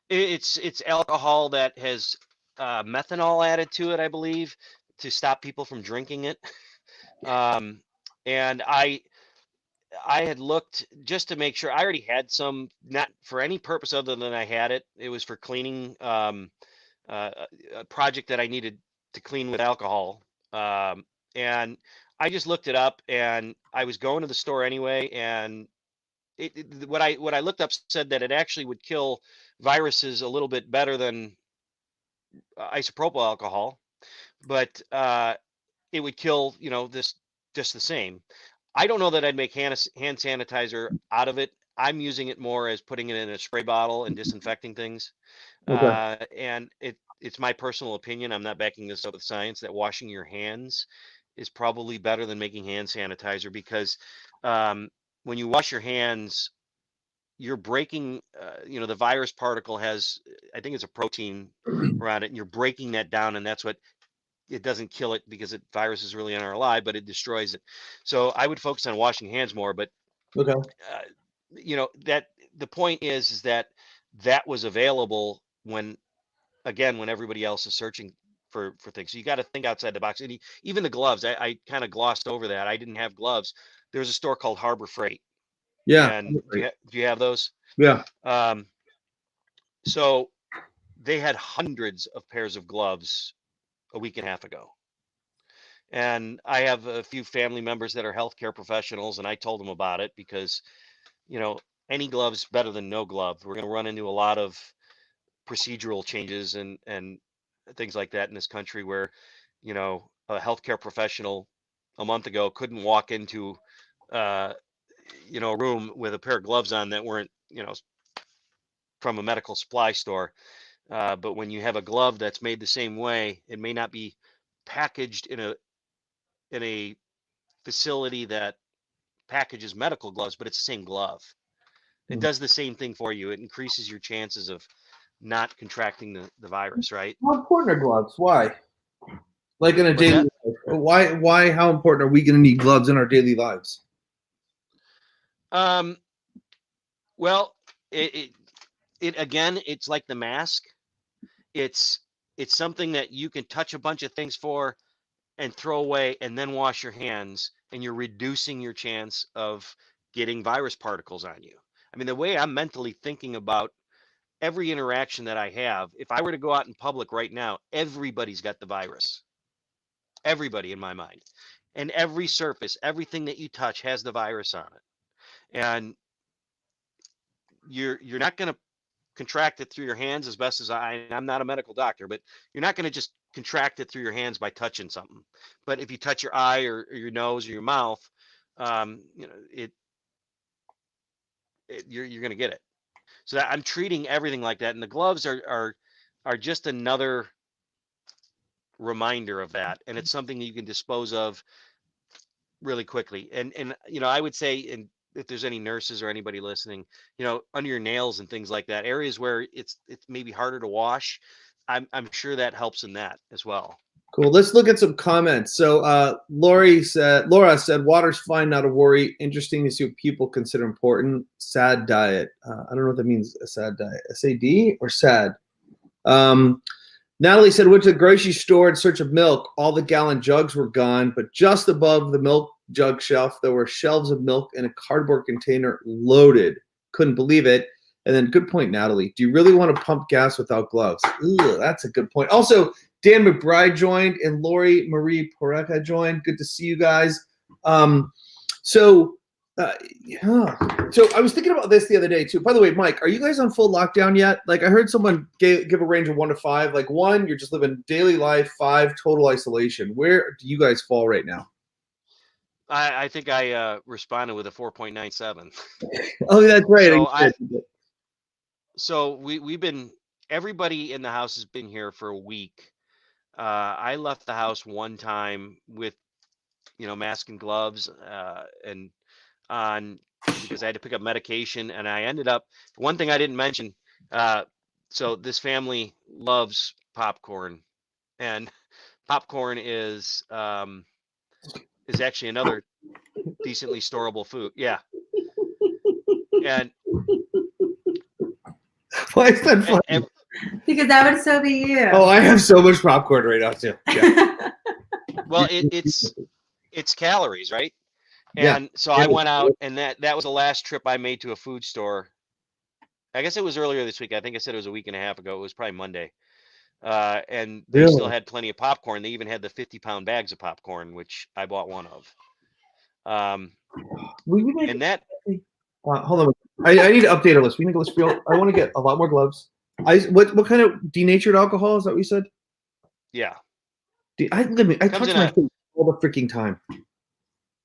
it's alcohol that has methanol added to it, I believe, to stop people from drinking it. Um, and I had looked just to make sure. I already had some, not for any purpose other than I had it. It was for cleaning, a project that I needed to clean with alcohol. And I just looked it up, and I was going to the store anyway. And what I looked up said that it actually would kill viruses a little bit better than isopropyl alcohol, but it would kill, this just the same. I don't know that I'd make hand sanitizer out of it. I'm using it more as putting it in a spray bottle and disinfecting things. Okay. And it's my personal opinion. I'm not backing this up with science that washing your hands is probably better than making hand sanitizer because um, when you wash your hands, you're breaking, the virus particle has, I think it's a protein around it, and you're breaking that down, and that's what it doesn't kill it because virus is really in our alive, but it destroys it. So I would focus on washing hands more. But Okay. uh, that the point is that that was available when, again, when everybody else is searching for things. So you got to think outside the box. And even the gloves, I kind of glossed over that. I didn't have gloves. There's a store called Harbor Freight, Yeah. and do you have those? Yeah. Um, so they had hundreds of pairs of gloves a week and a half ago. And I have a few family members that are healthcare professionals, and I told them about it because, you know, any gloves better than no glove. We're going to run into a lot of procedural changes and things like that in this country where, a healthcare professional a month ago couldn't walk into, uh, a room with a pair of gloves on that weren't, from a medical supply store. But when you have a glove that's made the same way, it may not be packaged in a facility that packages medical gloves, but it's the same glove. It Hmm. does the same thing for you. It increases your chances of not contracting the virus, right? How important are gloves? Why? Like in a What's daily that? life. Why, how important are we going to need gloves in our daily lives? Um, well, it again, it's like the mask. It's it's something that you can touch a bunch of things for and throw away and then wash your hands, and you're reducing your chance of getting virus particles on you. I mean, the way I'm mentally thinking about every interaction that I have, if I were to go out in public right now, everybody's got the virus. everybody in my mind. And every surface, everything that you touch has the virus on it. And you're not going to contract it through your hands as best as I'm not a medical doctor, but you're not going to just contract it through your hands by touching something. But if you touch your eye or your nose or your mouth, you're going to get it. So I'm treating everything like that. And the gloves are just another reminder of that. And it's something that you can dispose of really quickly. And I would say, and if there's any nurses or anybody listening, under your nails and things like that, areas where it's maybe harder to wash, I'm sure that helps in that as well. Cool. Let's look at some comments. So Laura said, water's fine, not a worry. Interesting to see what people consider important. Sad diet. I don't know what that means, a sad diet. SAD or sad? Natalie said, went to the grocery store in search of milk. All the gallon jugs were gone, but just above the milk jug shelf, there were shelves of milk in a cardboard container loaded. Couldn't believe it. And then, good point, Natalie. Do you really want to pump gas without gloves? Ugh, that's a good point. Also, Dan McBride joined and Lori Marie Poreka joined. Good to see you guys. So I was thinking about this the other day too. By the way, Mike, are you guys on full lockdown yet? Like I heard someone give a range of 1 to 5. Like 1, you're just living daily life. 5, total isolation. Where do you guys fall right now? I think I responded with a 4.97. Oh, that's right. So we've been, everybody in the house has been here for a week. I left the house one time with, mask and gloves, and on because I had to pick up medication, and I ended up, one thing I didn't mention, so this family loves popcorn, and popcorn is actually another decently storable food. Yeah. And why is that funny? Because that would so be you. Oh, I have so much popcorn right now too. Yeah. Well, it's calories, right? And yeah. So I went out, and that was the last trip I made to a food store. I guess it was earlier this week. I think I said it was a week and a half ago. It was probably Monday. And they still had plenty of popcorn. They even had the 50-pound bags of popcorn, which I bought one of. And that. Hold on. I need to update our list. We need to list. I want to get a lot more gloves. What kind of denatured alcohol is that? What you said? Yeah. I touch my face all the freaking time.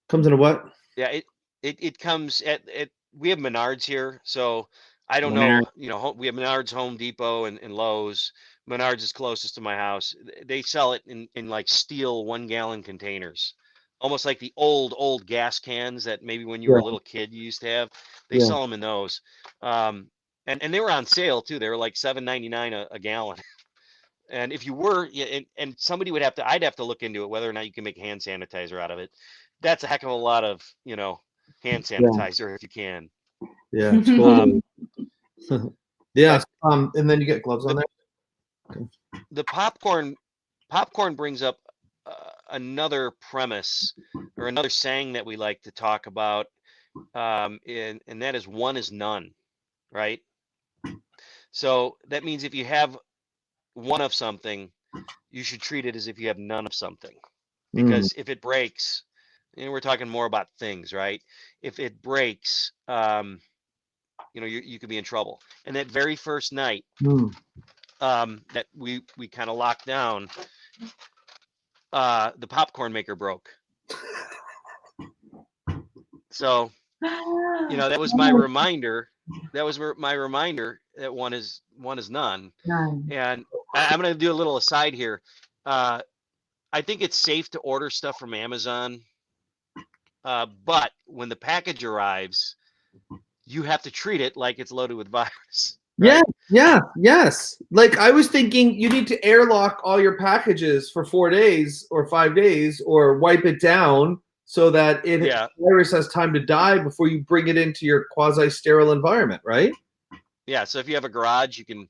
Comes in a what? Yeah, it comes at we have Menards here, so I don't know. We have Menards, Home Depot, and Lowe's. Menards is closest to my house. They sell it in like steel 1-gallon containers, almost like the old gas cans that maybe when you were a little kid you used to have. They sell them in those, and they were on sale too. They were like $7.99 a gallon. And if you were, and somebody would have to, I'd have to look into it whether or not you can make hand sanitizer out of it. That's a heck of a lot of, hand sanitizer if you can. Yeah. Totally. Yeah. And then you get gloves on there. The popcorn brings up another premise or another saying that we like to talk about, and that is one is none, right? So that means if you have one of something, you should treat it as if you have none of something, because if it breaks, we're talking more about things, right? If it breaks, you could be in trouble. And that very first night, that we kind of locked down, the popcorn maker broke. So, that was my reminder. That was my reminder that one is none. And I'm going to do a little aside here. I think it's safe to order stuff from Amazon. But when the package arrives, you have to treat it like it's loaded with virus. Right? Yes. Like I was thinking you need to airlock all your packages for 4 days or 5 days or wipe it down so that the virus has time to die before you bring it into your quasi-sterile environment, right? Yeah, so if you have a garage, you can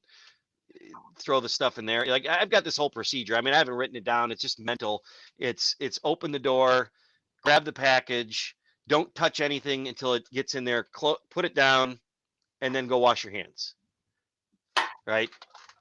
throw the stuff in there. Like I've got this whole procedure. I mean, I haven't written it down. It's just mental. It's open the door, grab the package, don't touch anything until it gets in there, put it down, and then go wash your hands. Right?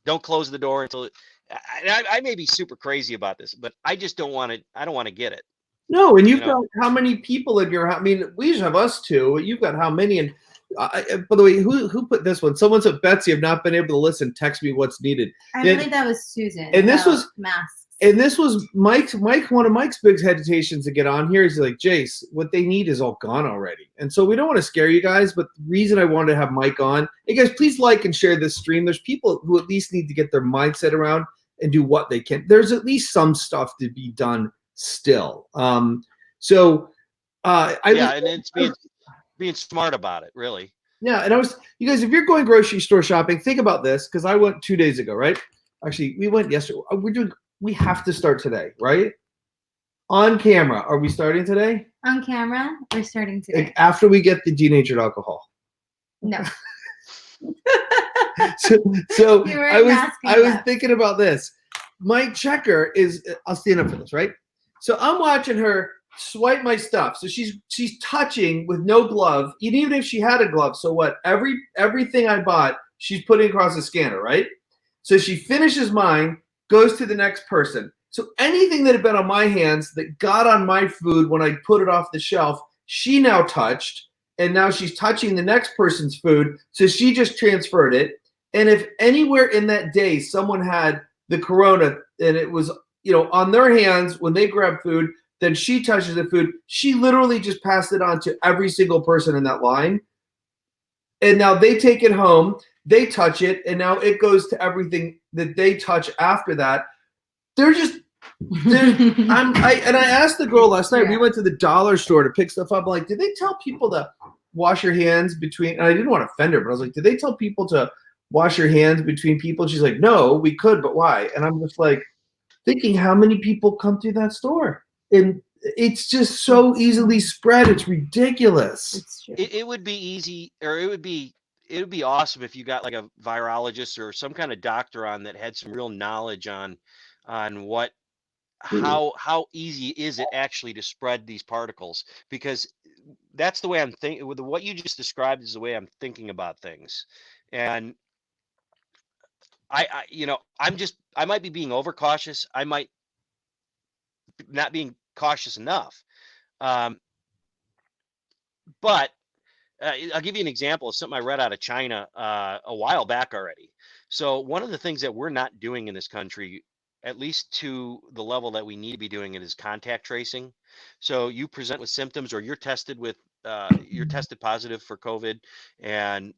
Don't close the door until I may be super crazy about this, but I just don't want to. I don't want to get it. No, and you've You know? got how many people in your house? I mean, we just have us two. You've got how many? And by the way, who put this one? Someone said, Betsy, I've not been able to listen. Text me what's needed. I believe that was Susan. And this was masks. And this was Mike. One of Mike's big hesitations to get on here is like, Jase, what they need is all gone already. And so we don't want to scare you guys, but the reason I wanted to have Mike on, hey guys, please like and share this stream. There's people who at least need to get their mindset around and do what they can. There's at least some stuff to be done still. And it's being smart about it, really. Yeah, and you guys, if you're going grocery store shopping, think about this, because I went 2 days ago, right? Actually, we went yesterday. We have to start today, right? On camera. Are we starting today? On camera, we're starting today. Like after we get the denatured alcohol. No. so I was thinking about this. My checker is, I'll stand up for this, right? So I'm watching her swipe my stuff. So she's touching with no glove, even if she had a glove. So what? Everything I bought, she's putting across the scanner, right? So she finishes mine, goes to the next person. So anything that had been on my hands that got on my food when I put it off the shelf, she now touched, and now she's touching the next person's food. So she just transferred it. And if anywhere in that day someone had the corona and it was, on their hands when they grab food, then she touches the food. She literally just passed it on to every single person in that line. And now they take it home, they touch it, and now it goes to everything that they touch after that. I asked the girl last night, we went to the dollar store to pick stuff up. I'm like, did they tell people to wash your hands between, and I didn't want to offend her, but I was like, did they tell people to wash your hands between people? She's like, no, we could, but why? And I'm just like thinking, how many people come through that store? And it's just so easily spread. It's ridiculous. It's true. It would be easy, or it would be awesome if you got like a virologist or some kind of doctor on that had some real knowledge on what, how easy is it actually to spread these particles, because that's the way I'm thinking. With what you just described is the way I'm thinking about things. And I might be being overcautious. I might not being cautious enough. But I'll give you an example of something I read out of China a while back already. So one of the things that we're not doing in this country, at least to the level that we need to be doing it, is contact tracing. So you present with symptoms, or you're tested positive for COVID, and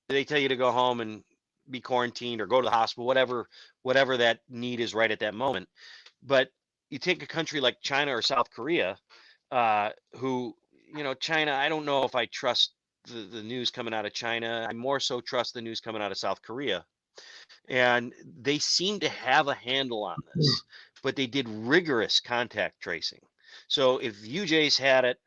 they tell you to go home and be quarantined or go to the hospital, whatever that need is right at that moment. But you take a country like China or South Korea, who, China, I don't know if I trust the news coming out of China. I more so trust the news coming out of South Korea. And they seem to have a handle on this, but they did rigorous contact tracing. So if you, Jase, had it,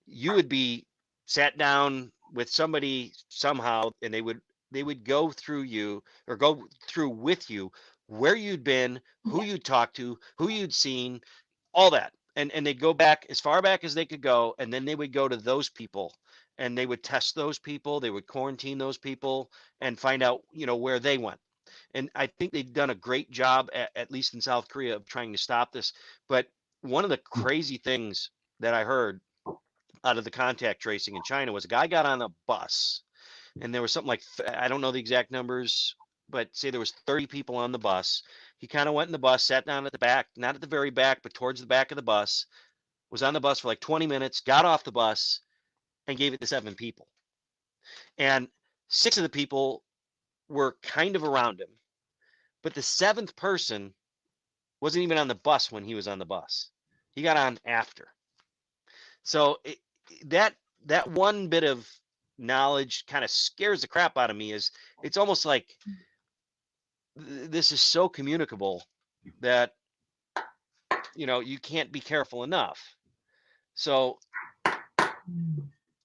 you would be sat down with somebody somehow, and they would go through you, or go through with you, where you'd been, who you'd talked to, who you'd seen, all that. And they'd go back as far back as they could go, and then they would go to those people, and they would test those people, they would quarantine those people, and find out, where they went. And I think they've done a great job, at least in South Korea, of trying to stop this. But one of the crazy things that I heard out of the contact tracing in China was a guy got on a bus, and there was something like, I don't know the exact numbers, but say there was 30 people on the bus. He kind of went in the bus, sat down at the back, not at the very back, but towards the back of the bus, was on the bus for like 20 minutes, got off the bus, and gave it to 7 people. And 6 of the people were kind of around him, but the 7th person wasn't even on the bus when he was on the bus. He got on after. So that one bit of knowledge kind of scares the crap out of me. Is it's almost like this is so communicable that you can't be careful enough. So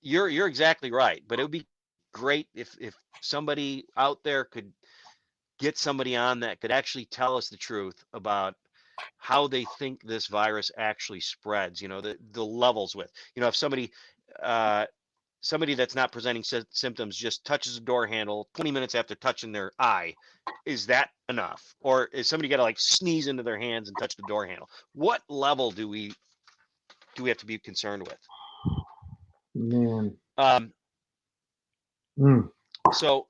you're exactly right, but it would be great if somebody out there could get somebody on that could actually tell us the truth about how they think this virus actually spreads, the levels with, if somebody somebody that's not presenting symptoms just touches a door handle 20 minutes after touching their eye, is that enough? Or is somebody got to like sneeze into their hands and touch the door handle? What level do we have to be concerned with? Man. So,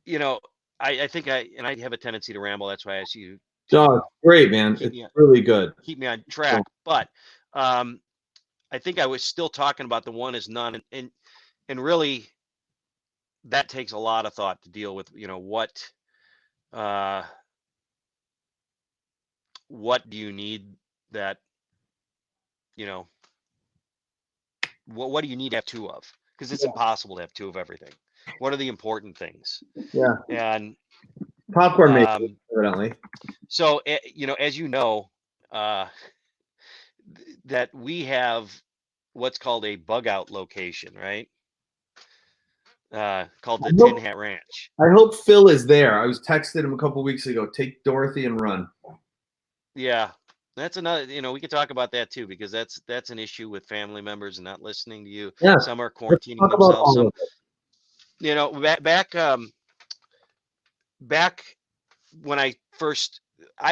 you know, I think I have a tendency to ramble. That's why I ask you. Oh, great, man. It's really good. Keep me on track. But I think I was still talking about the one is none. And really, that takes a lot of thought to deal with, what do you need that, what do you need to have two of? Because it's impossible to have two of everything. What are the important things? Yeah. And popcorn making, evidently. So, as you know, that we have what's called a bug out location, right? Called the Tin Hat Ranch. I hope Phil is there. I was texting him a couple weeks ago. Take Dorothy and run. Yeah, that's another. We could talk about that too, because that's an issue with family members and not listening to you. Yeah. Some are quarantining themselves. Some, back when I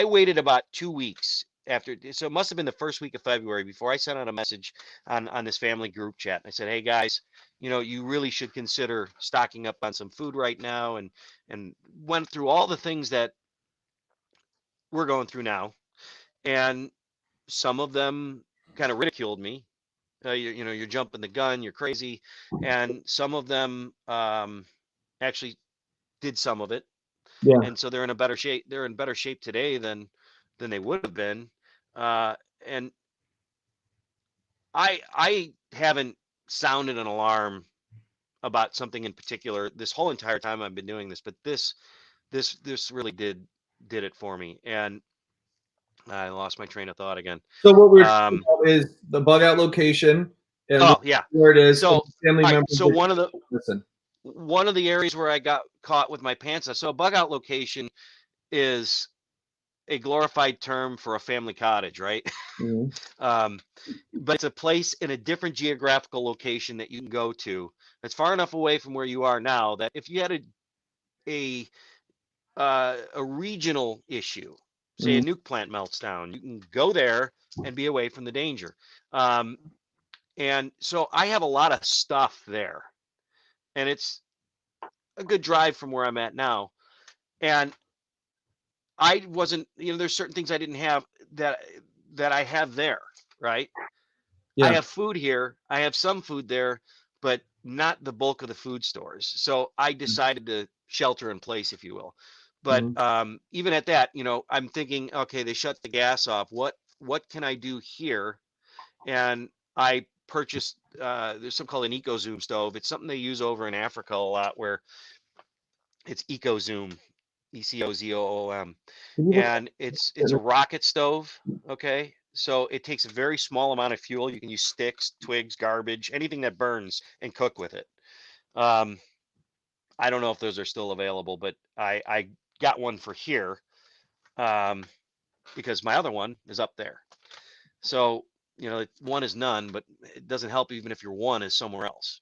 waited about 2 weeks after, so it must have been the first week of February before I sent out a message on this family group chat. And I said, hey guys, you really should consider stocking up on some food right now, and went through all the things that we're going through now. And some of them kind of ridiculed me. You're jumping the gun, you're crazy. And some of them actually did some of it. Yeah. And so they're in better shape today than they would have been. And I haven't sounded an alarm about something in particular this whole entire time I've been doing this, but this really did it for me. And I lost my train of thought again. So what we're talking about is the bug out location and where it is. So family members. So one of the areas where I got caught with my pants on. So a bug out location is a glorified term for a family cottage, right? Mm-hmm. But it's a place in a different geographical location that you can go to. That's far enough away from where you are now that if you had a regional issue, say a nuke plant melts down, you can go there and be away from the danger. And so I have a lot of stuff there, and it's a good drive from where I'm at now. And I wasn't, there's certain things I didn't have that I have there, right? Yeah. I have food here. I have some food there, but not the bulk of the food stores. So I decided to shelter in place, if you will. But even at that, I'm thinking, okay, they shut the gas off. What can I do here? And I purchased, there's something called an EcoZoom stove. It's something they use over in Africa a lot, where it's EcoZoom, ECOZOOM, and it's a rocket stove. Okay. So it takes a very small amount of fuel. You can use sticks, twigs, garbage, anything that burns, and cook with it. I don't know if those are still available, but I got one for here because my other one is up there. So, one is none, but it doesn't help even if your one is somewhere else.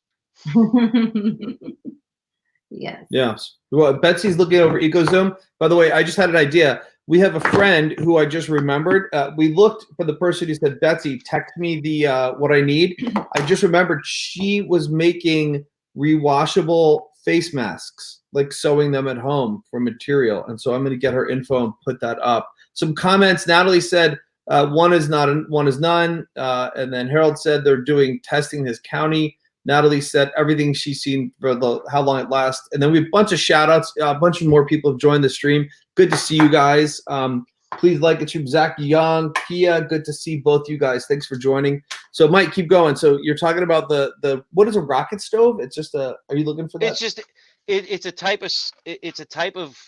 Yes. Yes. Well, Betsy's looking over EcoZoom. By the way, I just had an idea. We have a friend who I just remembered. We looked for the person who said, Betsy, text me the what I need. I just remembered she was making rewashable face masks, like sewing them at home from material. And so I'm going to get her info and put that up. Some comments. Natalie said, one is not, one is none. And then Harold said they're doing testing in his county. Natalie said everything she's seen for how long it lasts. And then we have a bunch of shout outs. A bunch of more people have joined the stream. Good to see you guys. Please like it. Zach Young, Pia, good to see both you guys. Thanks for joining. So Mike, keep going. So you're talking about the what is a rocket stove? It's just are you looking for that? It's just, it's a type of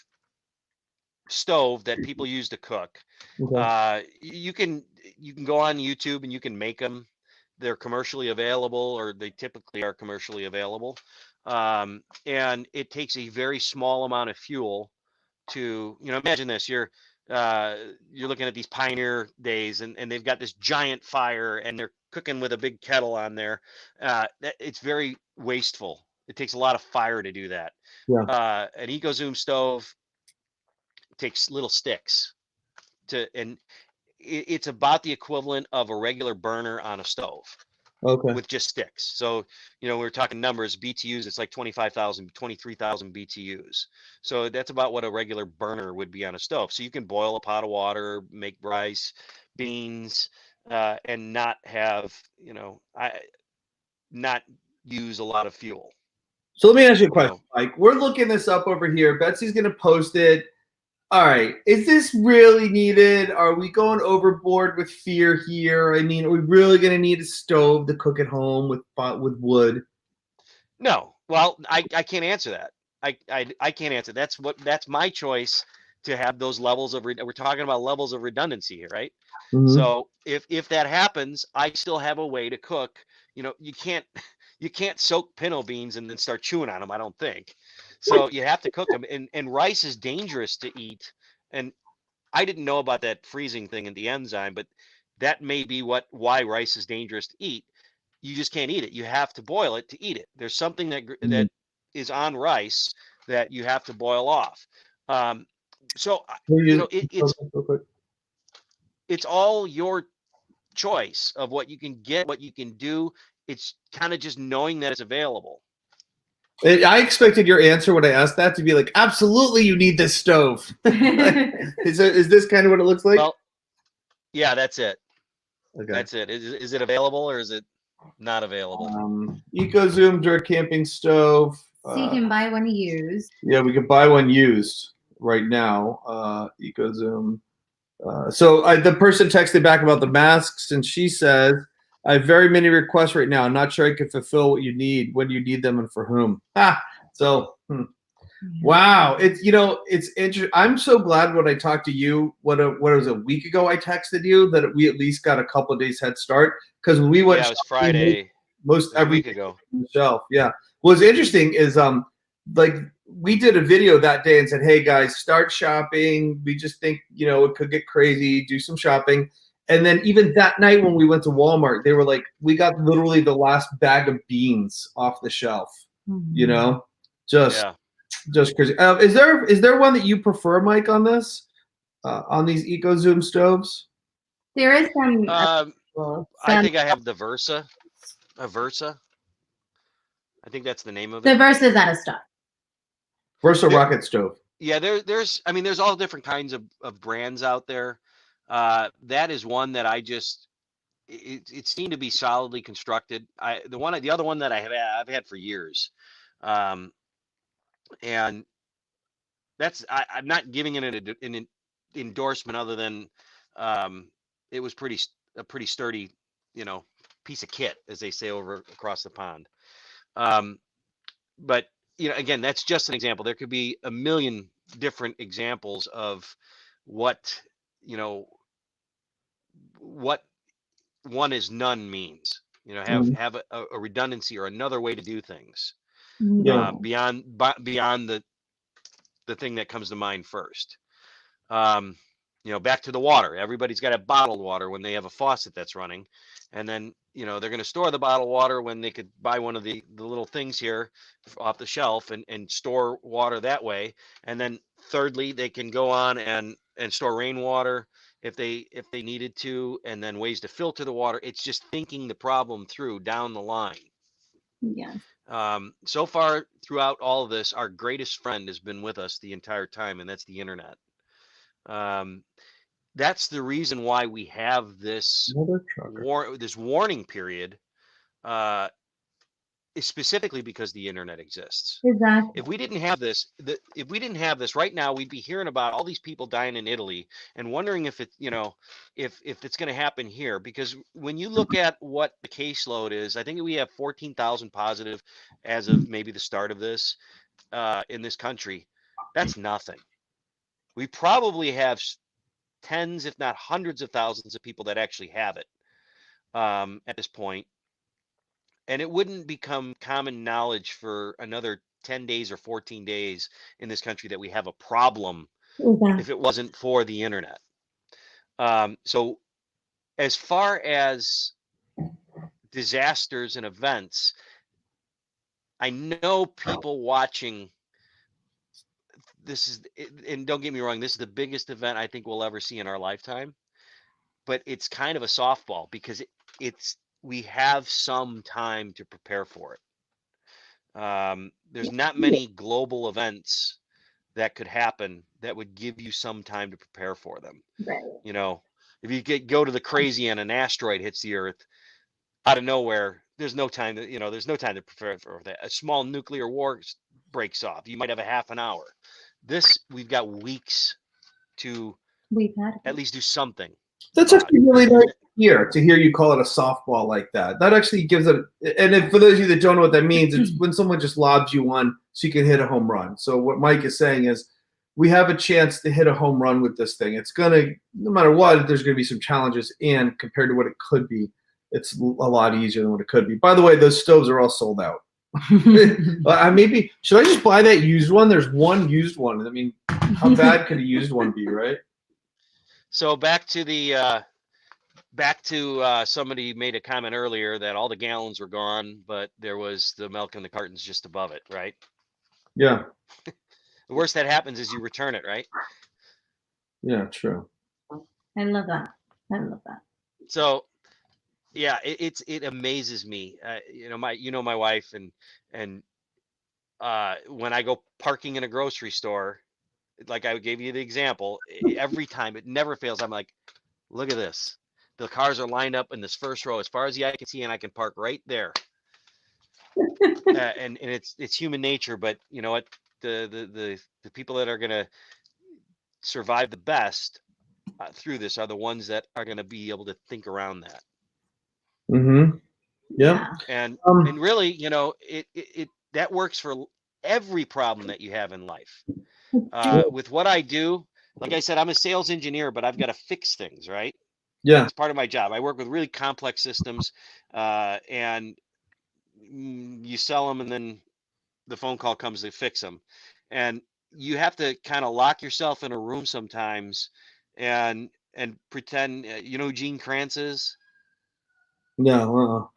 stove that people use to cook. Okay. You can go on YouTube and you can make them. They're commercially available, or they typically are commercially available. And it takes a very small amount of fuel to, imagine this, you're looking at these pioneer days and they've got this giant fire and they're cooking with a big kettle on there, it's very wasteful. It takes a lot of fire to do that. Yeah. An EcoZoom stove takes little sticks and it's about the equivalent of a regular burner on a stove Okay. with just sticks. So, we're talking numbers, BTUs, it's like 25,000, 23,000 BTUs. So that's about what a regular burner would be on a stove. So you can boil a pot of water, make rice, beans, and not have, not use a lot of fuel. So let me ask you a question, Mike. We're looking this up over here. Betsy's going to post it. All right. Is this really needed? Are we going overboard with fear here? I mean, are we really going to need a stove to cook at home with wood? No. Well, I can't answer that. I can't answer. That's my choice to have those levels of we're talking about levels of redundancy here, right? Mm-hmm. So if that happens, I still have a way to cook. You can't soak pinto beans and then start chewing on them, I don't think. So you have to cook them, and rice is dangerous to eat. And I didn't know about that freezing thing in the enzyme, but that may be why rice is dangerous to eat. You just can't eat it. You have to boil it to eat it. There's something that is on rice that you have to boil off. So it's all your choice of what you can get, what you can do. It's kind of just knowing that it's available. I expected your answer when I asked that to be like, absolutely, you need this stove. Is this kind of what it looks like? Well, yeah, that's it. Okay. That's it. Is it available or is it not available? EcoZoom dirt camping stove. So you can buy one used. Yeah, we could buy one used right now. EcoZoom. So the person texted back about the masks, and she says, I have very many requests right now. I'm not sure I can fulfill what you need, when you need them, and for whom. Wow. It's interesting. I'm so glad when I talked to you, what was a week ago, I texted you that we at least got a couple of days head start, because we went. Yeah, it was Friday. Most every week ago. On the shelf. Yeah. What's interesting is like we did a video that day and said, hey guys, start shopping. We just think, it could get crazy, do some shopping. And then even that night when we went to Walmart, they were like, we got literally the last bag of beans off the shelf, just crazy. Is there one that you prefer, Mike, on this, on these EcoZoom stoves? There is some. I think I have the Versa. A Versa. I think that's the name of it. The Versa's out of stock. Versa rocket stove. Yeah, there's all different kinds of brands out there. That is one that it seemed to be solidly constructed. The other one that I've had for years, and that's I'm not giving it an endorsement other than it was a pretty sturdy, piece of kit, as they say across the pond. But again, that's just an example. There could be a million different examples of what one is none means. Have a redundancy or another way to do things beyond the thing that comes to mind first. Back to the water. Everybody's got a bottled water when they have a faucet that's running, and then they're going to store the bottled water when they could buy one of the little things here off the shelf and store water that way. And then thirdly, they can go on and store rainwater if they needed to, and then ways to filter the water. It's just thinking the problem through down the line. Yeah. So far throughout all of this, our greatest friend has been with us the entire time, and that's the internet. That's the reason why we have this warning period, is specifically because the internet exists. Exactly. If we didn't have this, right now, we'd be hearing about all these people dying in Italy and wondering if it's going to happen here. Because when you look at what the caseload is, I think we have 14,000 positive as of maybe the start of this in this country. That's nothing. We probably have tens, if not hundreds of thousands of people that actually have it at this point. And it wouldn't become common knowledge for another 10 days or 14 days in this country that we have a problem if it wasn't for the internet. So as far as disasters and events, I know people watching. This is, and don't get me wrong, this is the biggest event I think we'll ever see in our lifetime. But it's kind of a softball because we have some time to prepare for it. There's not many global events that could happen that would give you some time to prepare for them. Right. You know, if you go to the crazy and an asteroid hits the Earth out of nowhere, there's no time to prepare for that. A small nuclear war breaks off. You might have a half an hour. We've got weeks to We've had at least do something. That's actually really nice to hear you call it a softball like that. That actually gives it. And if, for those of you that don't know what that means, it's when someone just lobs you one so you can hit a home run. So what Mike is saying is, we have a chance to hit a home run with this thing. It's gonna, no matter what, there's gonna be some challenges, and compared to what it could be, it's a lot easier than what it could be. By the way, those stoves are all sold out. Maybe should I just buy that used one? There's one used one. I mean, how bad could a used one be, right? So back to somebody made a comment earlier that all the gallons were gone, but there was the milk in the cartons just above it, right? Yeah. The worst that happens is you return it, right? Yeah, true. I love that. I love that. So, yeah, it amazes me. My wife, and when I go parking in a grocery store, like I gave you the example, every time it never fails. I'm like, look at this. The cars are lined up in this first row as far as the eye can see, and I can park right there. And it's human nature, but you know what? The people that are gonna survive the best through this are the ones that are gonna be able to think around that. Mm-hmm. Yeah. And really, it that works for every problem that you have in life. With what I do, like I said, I'm a sales engineer, but I've got to fix things, right? Yeah. It's part of my job. I work with really complex systems, and you sell them, and then the phone call comes to fix them. And you have to kind of lock yourself in a room sometimes and pretend, you know who Gene Kranz is? No.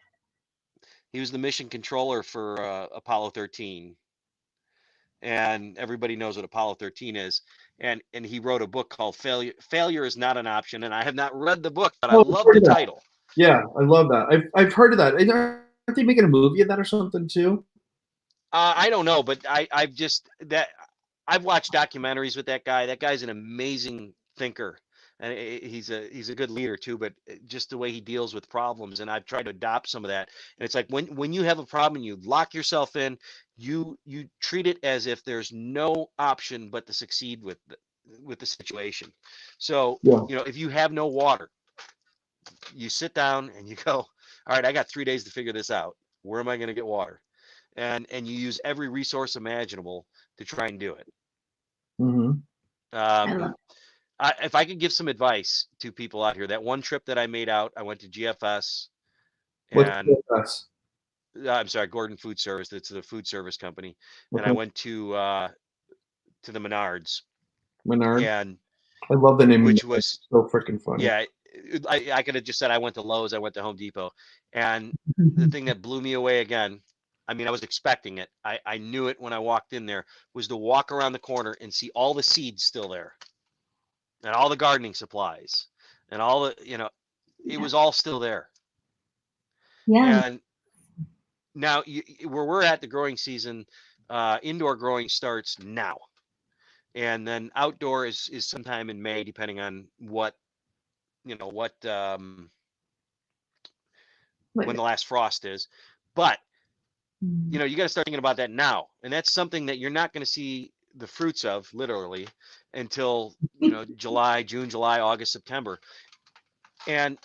He was the mission controller for Apollo 13. And everybody knows what Apollo 13 is. And he wrote a book called Failure is Not an Option. And I have not read the book, but I love the title. Yeah, I love that. I've heard of that. Aren't they making a movie of that or something too? I don't know, but I've watched documentaries with that guy. That guy's an amazing thinker, and he's a good leader too. But just the way he deals with problems, and I've tried to adopt some of that. And it's like when you have a problem, you lock yourself in. You treat it as if there's no option but to succeed with the situation. So if you have no water, you sit down and you go, all right, I got 3 days to figure this out. Where am I going to get water? And you use every resource imaginable to try and do it. Mm-hmm. If I could give some advice to people out here, that one trip that I made out, I went to GFS, and I'm sorry, Gordon Food Service. It's the food service company, and I went to the Menards. And I love the name, which was so freaking funny. Yeah, I could have just said I went to Lowe's, I went to Home Depot, and the thing that blew me away again, I mean, I was expecting it. I knew it when I walked in there, was to walk around the corner and see all the seeds still there, and all the gardening supplies, and all the, it was all still there. Yeah. And now where we're at, the growing season, indoor growing starts now, and then outdoor is sometime in May, depending on when the last frost is. But you got to start thinking about that now, and that's something that you're not going to see the fruits of literally until June, July, August, September. And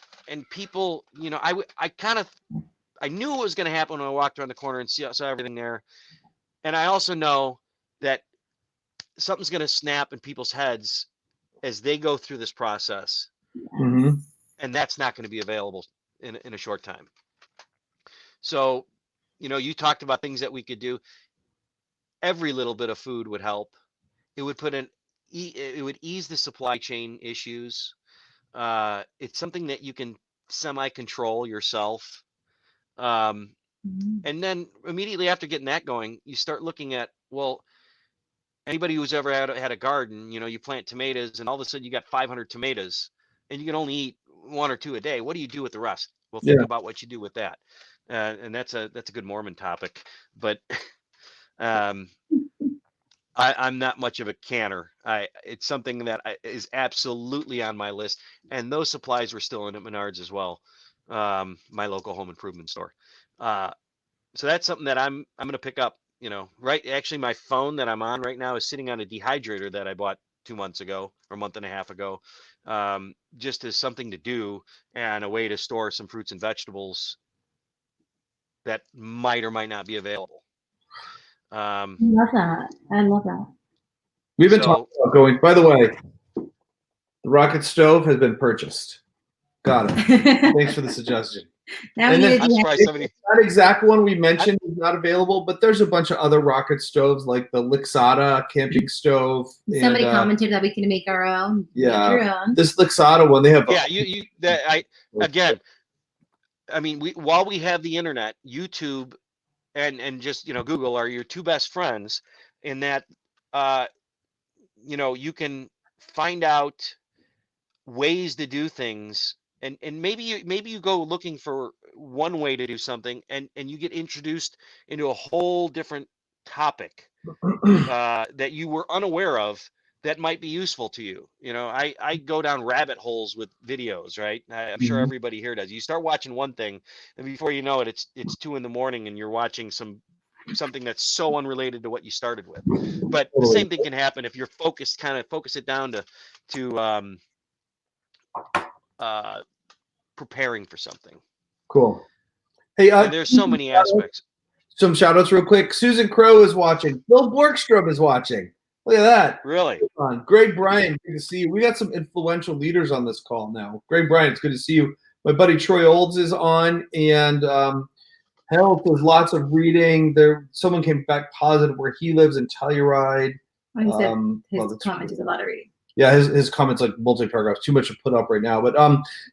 people, I knew it was going to happen when I walked around the corner and saw everything there. And I also know that something's going to snap in people's heads as they go through this process. Mm-hmm. And that's not going to be available in a short time. So, you talked about things that we could do. Every little bit of food would help. It would it would ease the supply chain issues. It's something that you can semi-control yourself. And then immediately after getting that going, you start looking at, well, anybody who's ever had a garden, you plant tomatoes and all of a sudden you got 500 tomatoes and you can only eat 1 or 2 a day. What do you do with the rest? Well, think about what you do with that. And that's a good Mormon topic, but I'm not much of a canner. It's something that is absolutely on my list. And those supplies were still in at Menards as well. My local home improvement store. So that's something that I'm going to pick up, right. Actually, my phone that I'm on right now is sitting on a dehydrator that I bought 2 months ago or a month and a half ago, just as something to do and a way to store some fruits and vegetables that might or might not be available. Love that. I love that. We've been talking about going, by the way, the rocket stove has been purchased. Got it. Thanks for the suggestion. Now we need to I'm surprised somebody. That exact one we mentioned is not available, but there's a bunch of other rocket stoves like the Lixada camping stove. Somebody commented that we can make our own. Yeah, make your own. this Lixada one they have. Yeah, I mean, while we have the internet, YouTube, and just Google are your two best friends in that. You can find out ways to do things. And maybe you go looking for one way to do something and you get introduced into a whole different topic that you were unaware of that might be useful to you. I go down rabbit holes with videos, right? I'm sure everybody here does. You start watching one thing and before you know it, it's 2 a.m. and you're watching something that's so unrelated to what you started with. But the same thing can happen if you're focus it down to preparing for something. Cool. Hey, and there's so many aspects. Some shout outs real quick. Susan Crow is watching. Bill Borgstrom is watching. Look at that. Really? Greg Bryan, good to see you. We got some influential leaders on this call now. Greg Bryan, it's good to see you. My buddy Troy Olds is on, and health, there's lots of reading. Someone came back positive where he lives in Telluride. He said his comment is a lot of reading. Yeah, his comments like multi-paragraphs, too much to put up right now. But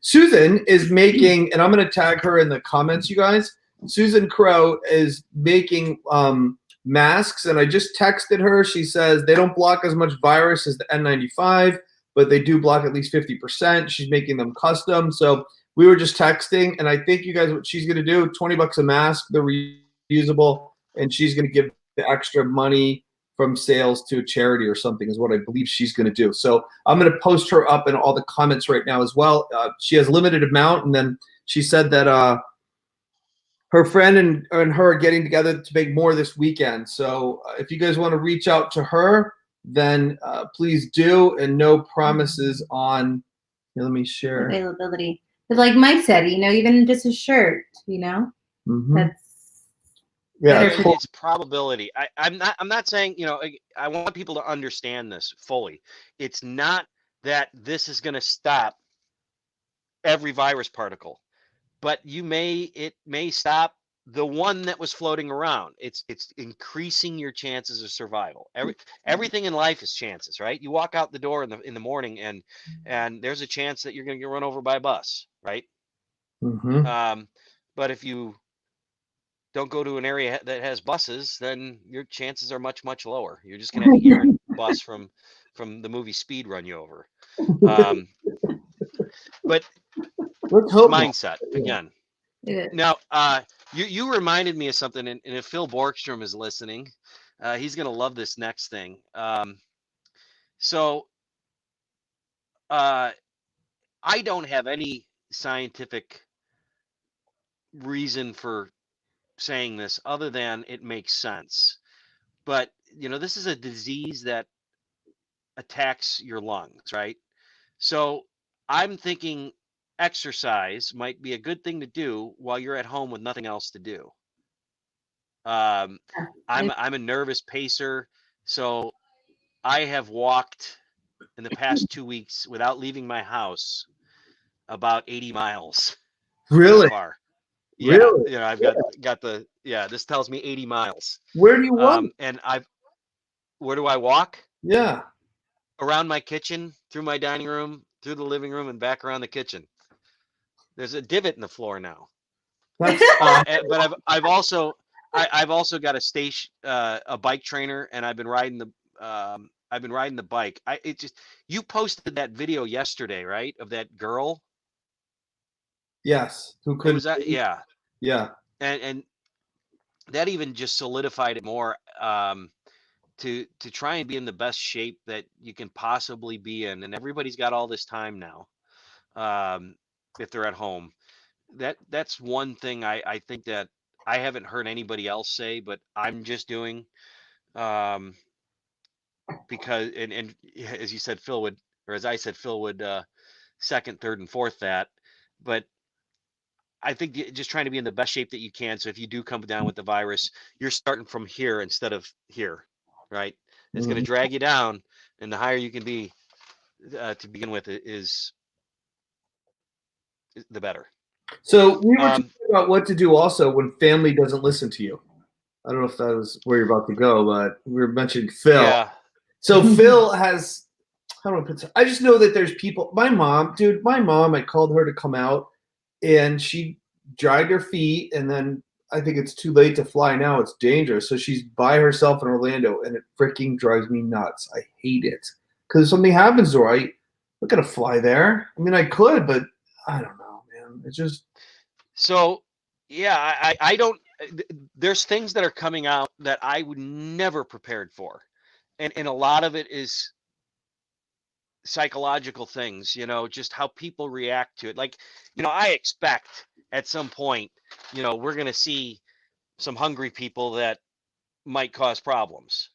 Susan is making, and I'm going to tag her in the comments, you guys. Susan Crow is making masks, and I just texted her. She says they don't block as much virus as the N95, but they do block at least 50%. She's making them custom. So we were just texting, and I think you guys, what she's going to do, $20 a mask, they're reusable, and she's going to give the extra money from sales to a charity or something is what I believe she's going to do. So I'm going to post her up in all the comments right now as well. She has limited amount, and then she said that her friend and her are getting together to make more this weekend. So if you guys want to reach out to her, then please do, and no promises on, let me share. Availability. But like Mike said, even just a shirt, that's it's probability. I'm not saying, I want people to understand this fully. It's not that this is going to stop every virus particle, but it may stop the one that was floating around. It's increasing your chances of survival. Everything in life is chances, right? You walk out the door in the morning and there's a chance that you're going to get run over by a bus, right? But if you don't go to an area that has buses, then your chances are much, much lower. You're just going to have to hear a bus from the movie Speed run you over. But mindset again. Now, you reminded me of something, and if Phil Borgstrom is listening, he's going to love this next thing. So I don't have any scientific reason for saying this other than it makes sense. But, this is a disease that attacks your lungs, right? So I'm thinking exercise might be a good thing to do while you're at home with nothing else to do. I'm a nervous pacer, so I have walked in the past 2 weeks without leaving my house about 80 miles. Really? So far. Yeah, really? I've got the this tells me 80 miles. Where do you walk? And where do I walk? Yeah. Around my kitchen, through my dining room, through the living room, and back around the kitchen. There's a divot in the floor now. That's But I've also got a bike trainer, and I've been riding the bike. You posted that video yesterday, right? Of that girl. yes. Who Who couldn't? was that? Yeah. Yeah. And that even just solidified it more, to try and be in the best shape that you can possibly be in. And everybody's got all this time now, if they're at home. That's one thing I think that I haven't heard anybody else say, but I'm just doing, um, because and as you said, Phil would, or as I said, Phil would, second, third, and fourth that. But I think just trying to be in the best shape that you can. So if you do come down with the virus, you're starting from here instead of here, right? It's going to Mhm. drag you down, and the higher you can be, to begin with, is the better. So we were talking Um, about what to do also when family doesn't listen to you. I don't know if that was where you're about to go, but we were mentioning Phil. yeah, So Phil has, I don't know, I just know that there's people. My mom, I called her to come out, and she dragged her feet, and then I think it's too late to fly now. It's dangerous. So she's by herself in Orlando, and it freaking drives me nuts. I hate it because if something happens to her, I'm not gonna fly there. I mean, I could, but I don't know, man. It's just so yeah, I don't. There's things that are coming out that I would never prepared for, and a lot of it is psychological things, just how people react to it. Like, I expect at some point, we're going to see some hungry people that might cause problems.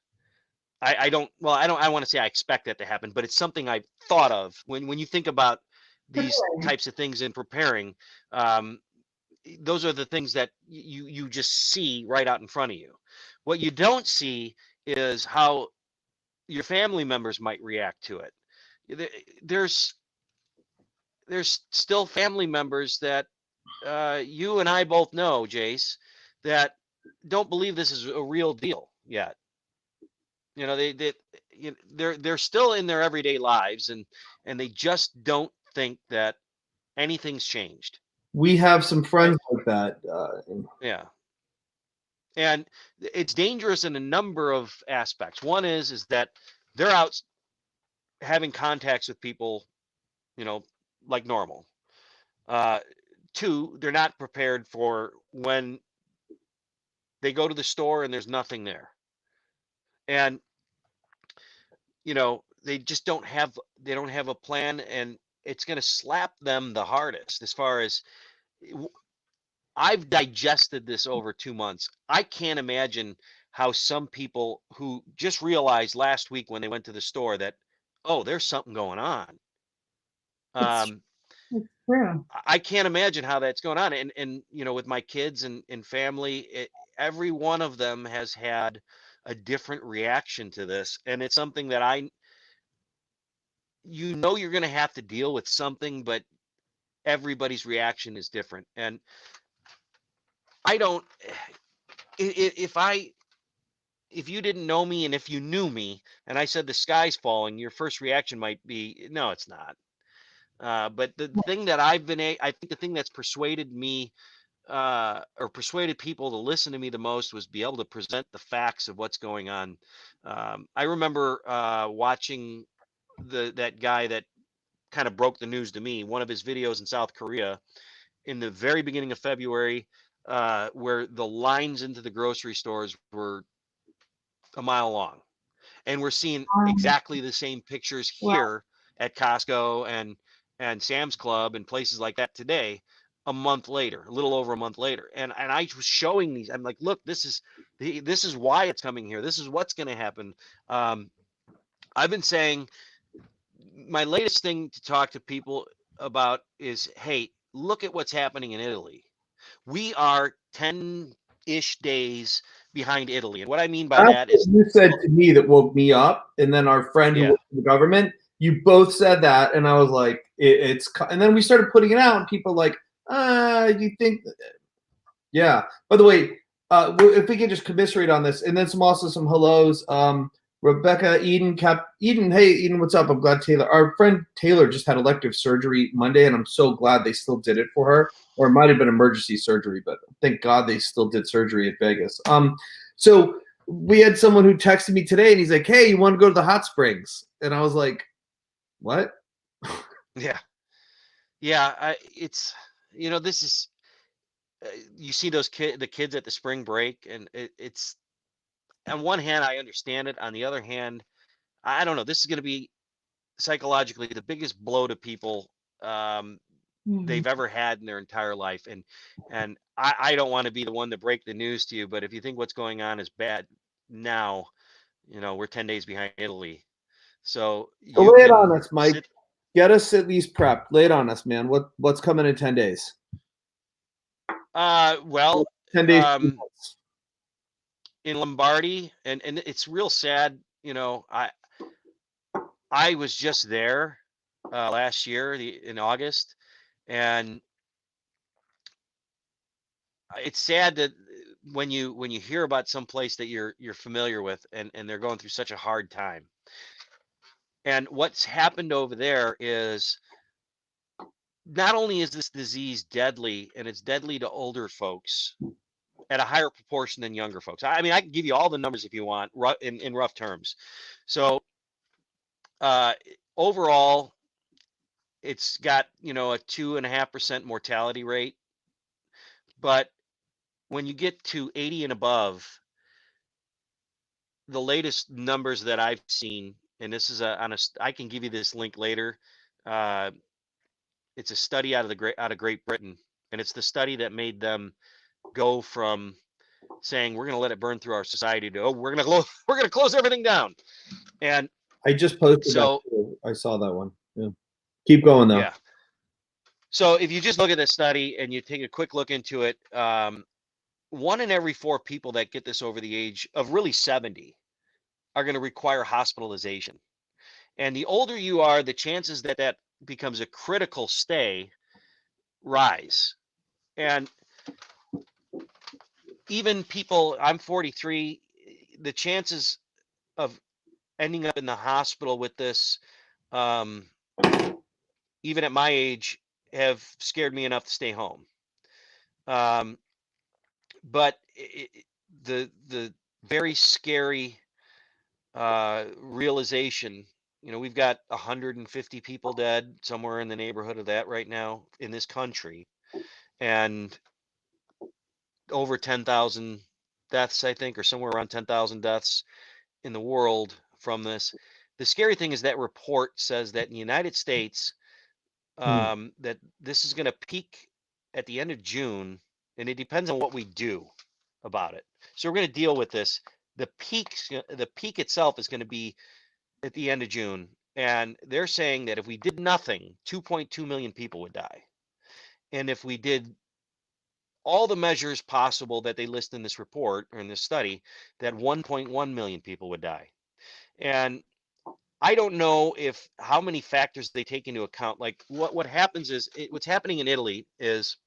I don't, well, I want to say I expect that to happen, but it's something I've thought of when you think about these Preparing. types of things in preparing. Um, those are the things that you just see right out in front of you. What you don't see is how your family members might react to it. There's still family members that, you and I both know, Jase, that don't believe this is a real deal yet. They're still in their everyday lives, and they just don't think that anything's changed. we have some And friends like that. yeah, and it's dangerous in a number of aspects. One is that they're out having contacts with people, you know, like normal. Uh, Two, they're not prepared for when they go to the store and there's nothing there. And, they don't have a plan, and it's going to slap them the hardest as far as I've digested this over 2 months. I can't imagine how some people who just realized last week when they went to the store that, oh, there's something going on. It's, Um, it's true. I can't imagine how that's going on. And with my kids and family, every one of them has had a different reaction to this. And it's something that you're going to have to deal with something, but everybody's reaction is different. And I don't, if you didn't know me, and if you knew me and I said the sky's falling, your first reaction might be, no, it's not. But the thing that I think the thing that's persuaded me, or persuaded people to listen to me the most, was be able to present the facts of what's going on. I remember, watching that guy that kind of broke the news to me, one of his videos in South Korea in the very beginning of February, where the lines into the grocery stores were a mile long. And we're seeing Um, exactly the same pictures well, here at Costco and Sam's Club and places like that today, a month later, a little over a month later. And I was showing these. I'm like, look, this is why it's coming here. This is what's going to happen. Um, I've been saying my latest thing to talk to people about is, hey, look at what's happening in Italy. We are 10-ish days behind Italy. And what I mean by That's that what is, you said to me that woke me up, and then our friend who yeah, works in the government. You both said that, and I was like, and then we started putting it out, and people were like, you think, yeah. By the way, if we could just commiserate on this, and then some hellos. Rebecca, Eden, hey Eden, what's up? I'm glad Taylor, our friend Taylor, just had elective surgery Monday, and I'm so glad they still did it for her. Or it might have been emergency surgery, but thank God they still did surgery at Vegas. So we had someone who texted me today, and he's like, "Hey, you want to go to the hot springs?" And I was like, "What?" Yeah. Yeah. It's, this is, you see the kids at the spring break, and it's, on one hand, I understand it. On the other hand, I don't know. This is going to be psychologically the biggest blow to people they've ever had in their entire life. And I don't want to be the one to break the news to you, but if you think what's going on is bad now, we're 10 days behind Italy. So So you lay it on can us, Mike. Get us at least prepped. Lay it on us, man. What's coming in 10 days? Well, 10 days. In Lombardy, and it's real sad. I was just there last year in August, and it's sad that when you hear about some place that you're familiar with, and they're going through such a hard time. And what's happened over there is, not only is this disease deadly, and it's deadly to older folks at a higher proportion than younger folks. I mean, I can give you all the numbers if you want, in rough terms. So overall, it's got, a 2.5% mortality rate. But when you get to 80 and above, the latest numbers that I've seen, and this is I can give you this link later. It's a study out of Great Britain, and it's the study that made them go from saying we're going to let it burn through our society to, oh, we're going to close everything down. And I just posted that too. I saw that one. Yeah. Keep going though. Yeah. So if you just look at this study and you take a quick look into it, 1 in every 4 people that get this over the age of really 70 are going to require hospitalization. And the older you are, the chances that becomes a critical stay rise. And even people, I'm 43, the chances of ending up in the hospital with this, even at my age, have scared me enough to stay home. But the very scary realization, we've got 150 people dead, somewhere in the neighborhood of that right now in this country, and over 10,000 deaths, I think, or somewhere around 10,000 deaths in the world from this. The scary thing is that report says that in the United States, that this is going to peak at the end of June, and it depends on what we do about it. So we're going to deal with this. The peak itself is going to be at the end of June, and they're saying that if we did nothing, 2.2 million people would die. And if we did all the measures possible that they list in this report or in this study, that 1.1 million people would die. And I don't know how many factors they take into account. Like what happens is, what's happening in Italy is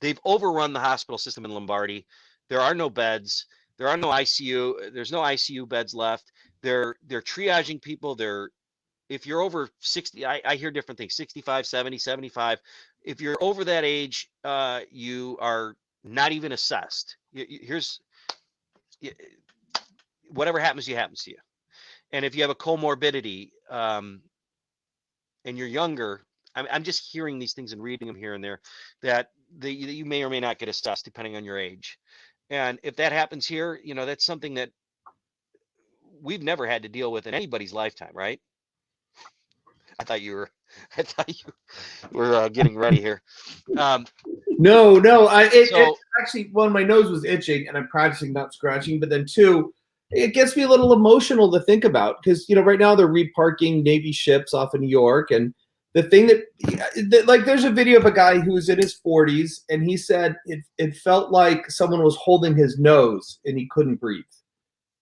they've overrun the hospital system in Lombardy. There are no beds. There are no ICU. There's no ICU beds left. They're triaging people. If you're over 60, I hear different things, 65, 70, 75. If you're over that age, you are not even assessed. Whatever happens to you, happens to you. And if you have a comorbidity, and you're younger, I'm just hearing these things and reading them here and there, that you may or may not get assessed depending on your age. And if that happens here, that's something that we've never had to deal with in anybody's lifetime, right? I thought you were getting ready here. No. It's actually, one, my nose was itching, and I'm practicing not scratching. But then 2, it gets me a little emotional to think about, because right now they're reparking Navy ships off of New York, and the thing that like, there's a video of a guy who's in his 40s, and he said it felt like someone was holding his nose and he couldn't breathe.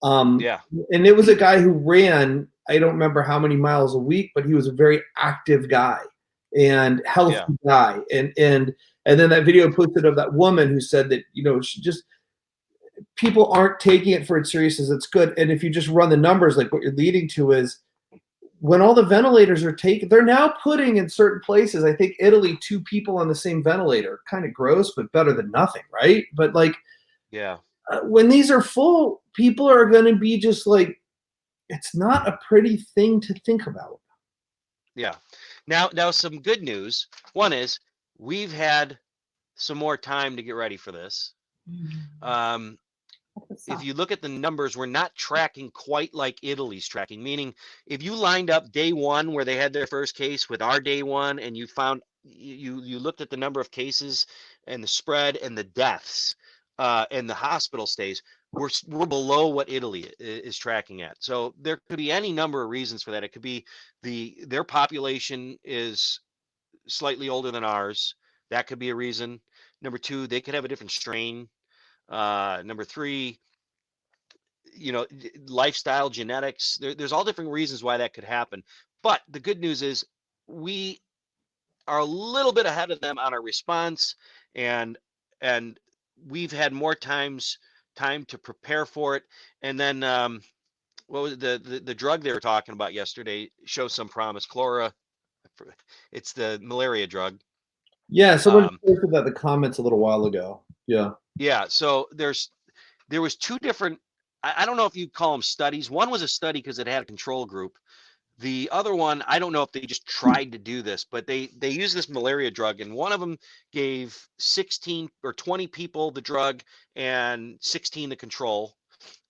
Yeah. And it was a guy who ran, I don't remember how many miles a week, but he was a very active guy and healthy guy. And then that video posted of that woman who said that, she just, people aren't taking it for its serious as it's good. And if you just run the numbers, like what you're leading to is when all the ventilators are taken, they're now putting in certain places, I think Italy, 2 people on the same ventilator. Kind of gross, but better than nothing, right? But like, Yeah. when these are full, people are going to be just like, it's not a pretty thing to think about. Yeah. Now some good news. One is we've had some more time to get ready for this. Um, if you look at the numbers, we're not tracking quite like Italy's tracking, meaning if you lined up day one where they had their first case with our day one and you found you looked at the number of cases and the spread and the deaths and the hospital stays, we're below what Italy is tracking at. So there could be any number of reasons for that. It could be their population is slightly older than ours. That could be a reason. Number two, they could have a different strain. Number three, lifestyle, genetics. There's all different reasons why that could happen. But the good news is we are a little bit ahead of them on our response, and we've had more time to prepare for it. And then what was the drug they were talking about yesterday shows some promise. It's the malaria drug. Yeah, someone Um, posted that in the comments a little while ago. Yeah. yeah, so there was two different. I don't know if you'd call them studies. One was a study because it had a control group. The other one, I don't know if they just tried to do this, but they used this malaria drug, and one of them gave 16 or 20 people the drug and 16 the control,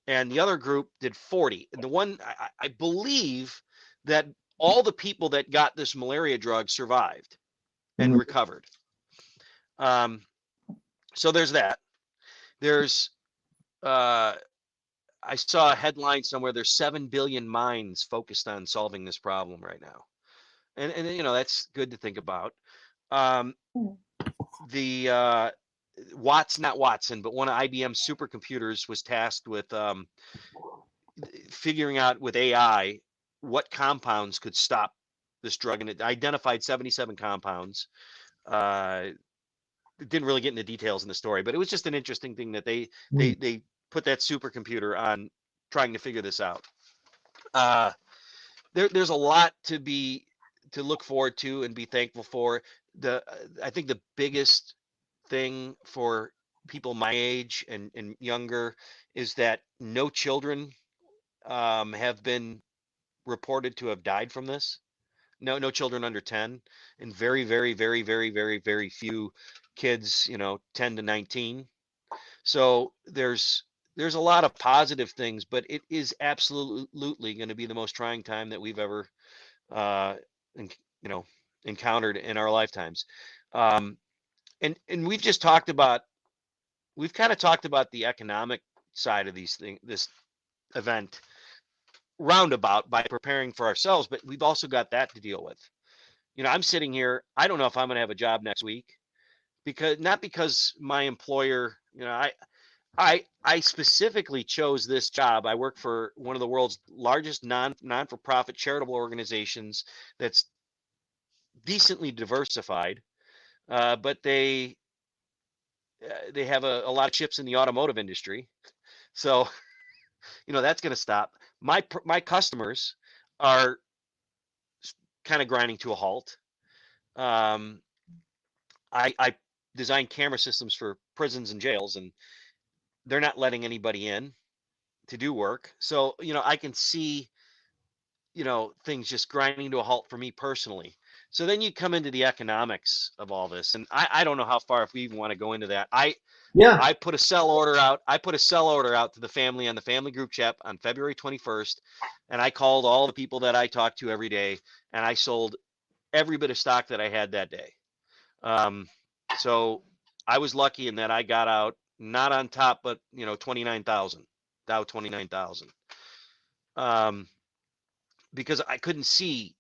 and the other group did 40. And the one I believe that all the people that got this malaria drug survived and Mhm. recovered. So there's that. There's I saw a headline somewhere. There's 7 billion minds focused on solving this problem right now, and that's good to think about. Um, the not Watson, but one of IBM's supercomputers was tasked with figuring out with AI what compounds could stop this drug, and it identified 77 compounds. It didn't really get into details in the story, but it was just an interesting thing that they put that supercomputer on trying to figure this out. There's a lot to look forward to and be thankful for. I think the biggest thing for people my age and younger is that no children have been reported to have died from this. No children under 10, and very, very, very, very, very, very few kids, 10 to 19. So there's a lot of positive things, but it is absolutely going to be the most trying time that we've ever uh, encountered in our lifetimes. Um, and we've kind of talked about the economic side of this event roundabout by preparing for ourselves, but we've also got that to deal with. I'm sitting here, I don't know if I'm going to have a job next week, not because my employer, I specifically chose this job. I work for one of the world's largest non-for-profit charitable organizations that's decently diversified, but they have a lot of chips in the automotive industry. So, that's going to stop. My customers are kind of grinding to a halt. Um, I design camera systems for prisons and jails, and they're not letting anybody in to do work. So, I can see, things just grinding to a halt for me personally. So then you come into the economics of all this, and I don't know how far if we even want to go into that. Yeah. I put a sell order out. I put a sell order out to the family on the family group chat on February 21st, and I called all the people that I talk to every day, and I sold every bit of stock that I had that day. So I was lucky in that I got out not on top, but 29,000, Dow 29,000. Because I couldn't see,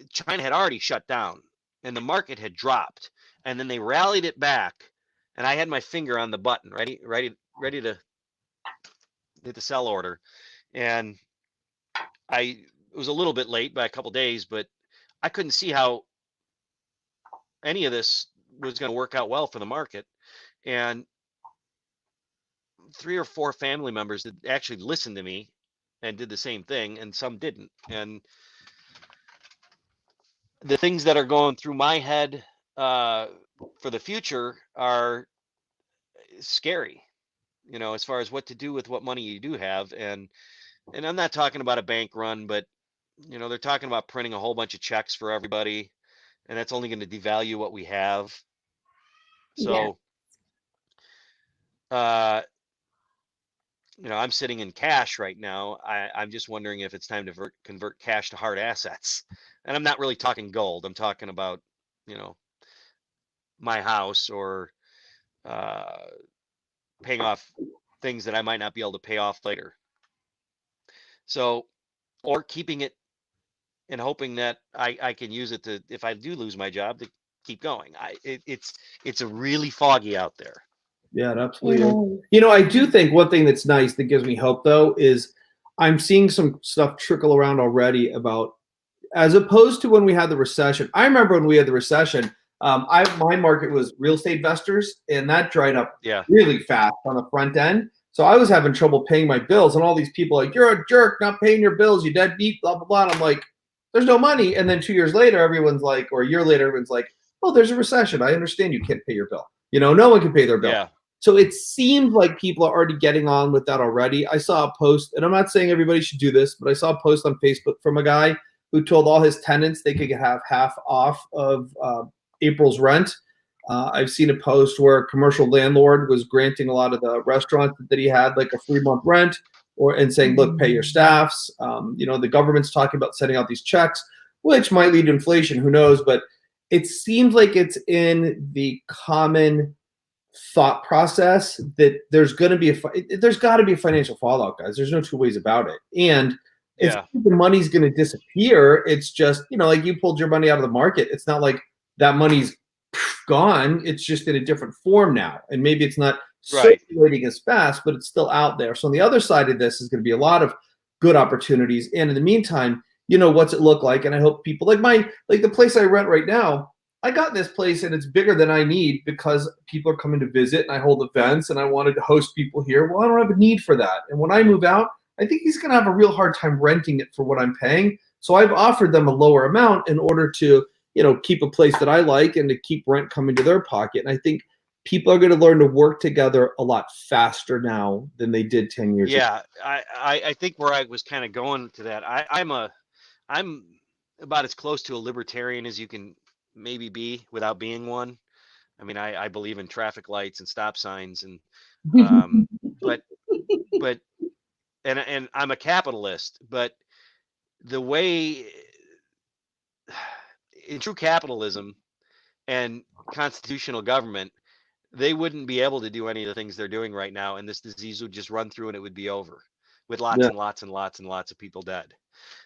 China had already shut down and the market had dropped, and then they rallied it back, and I had my finger on the button, ready to hit the sell order, and I was a little bit late by a couple days, but I couldn't see how any of this was going to work out well for the market. And 3 or 4 family members that actually listened to me and did the same thing, and some didn't. And the things that are going through my head for the future are scary, as far as what to do with what money you do have. And I'm not talking about a bank run, but they're talking about printing a whole bunch of checks for everybody, and that's only going to devalue what we have. Yeah. So, I'm sitting in cash right now. I'm just wondering if it's time to convert cash to hard assets. And I'm not really talking gold. I'm talking about, my house, or uh, paying off things that I might not be able to pay off later. So, or keeping it and hoping that I can use it to, if I do lose my job, to keep going. It's a really foggy out there. Yeah, it absolutely is. I do think one thing that's nice that gives me hope, though, is I'm seeing some stuff trickle around already about, as opposed to when we had the recession. I remember when we had the recession, my market was real estate investors, and that dried up Yeah. really fast on the front end. So I was having trouble paying my bills, and all these people like, you're a jerk, not paying your bills, you deadbeat, blah, blah, blah. And I'm like, there's no money. And then 2 years later, everyone's like, or a year later, everyone's like, oh, there's a recession. I understand you can't pay your bill. No one can pay their bill. Yeah. So it seems like people are already getting on with that already. I saw a post, and I'm not saying everybody should do this, but I saw a post on Facebook from a guy who told all his tenants they could have half off of April's rent. I've seen a post where a commercial landlord was granting a lot of the restaurants that he had like a 3-month rent, and saying, look, pay your staffs. The government's talking about sending out these checks, which might lead to inflation. Who knows? But it seems like it's in the common thought process that there's got to be a financial fallout, guys. There's no two ways about it. And it's the money's going to disappear. It's just, like you pulled your money out of the market. It's not like that money's gone. It's just in a different form now. And maybe it's not circulating as fast, but it's still out there. So on the other side of this is going to be a lot of good opportunities. And in the meantime, what's it look like? And I hope people like the place I rent right now, I got this place and it's bigger than I need because people are coming to visit and I hold events and I wanted to host people here. Well, I don't have a need for that. And when I move out, I think he's going to have a real hard time renting it for what I'm paying. So I've offered them a lower amount in order to, keep a place that I like and to keep rent coming to their pocket. And I think people are going to learn to work together a lot faster now than they did 10 years ago. Yeah, I think where I was kind of going to that, I'm about as close to a libertarian as you can maybe be without being one. I mean, I believe in traffic lights and stop signs, and but and I'm a capitalist, but the way in true capitalism and constitutional government, they wouldn't be able to do any of the things they're doing right now, and this disease would just run through and it would be over with lots and lots and lots and lots of people dead.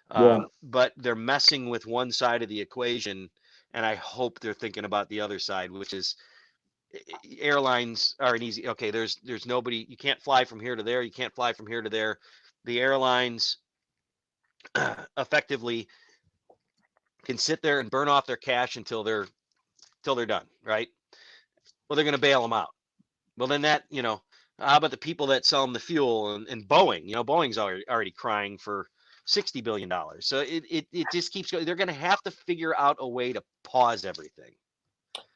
But they're messing with one side of the equation, and I hope they're thinking about the other side, which is airlines are an easy. Okay, there's nobody. You can't fly from here to there. You can't fly from here to there. The airlines effectively can sit there and burn off their cash until they're done, right? Well, they're going to bail them out. Well, then that, how about the people that sell them the fuel and Boeing? Boeing's already crying for $60 billion. So it just keeps going. They're going to have to figure out a way to pause everything.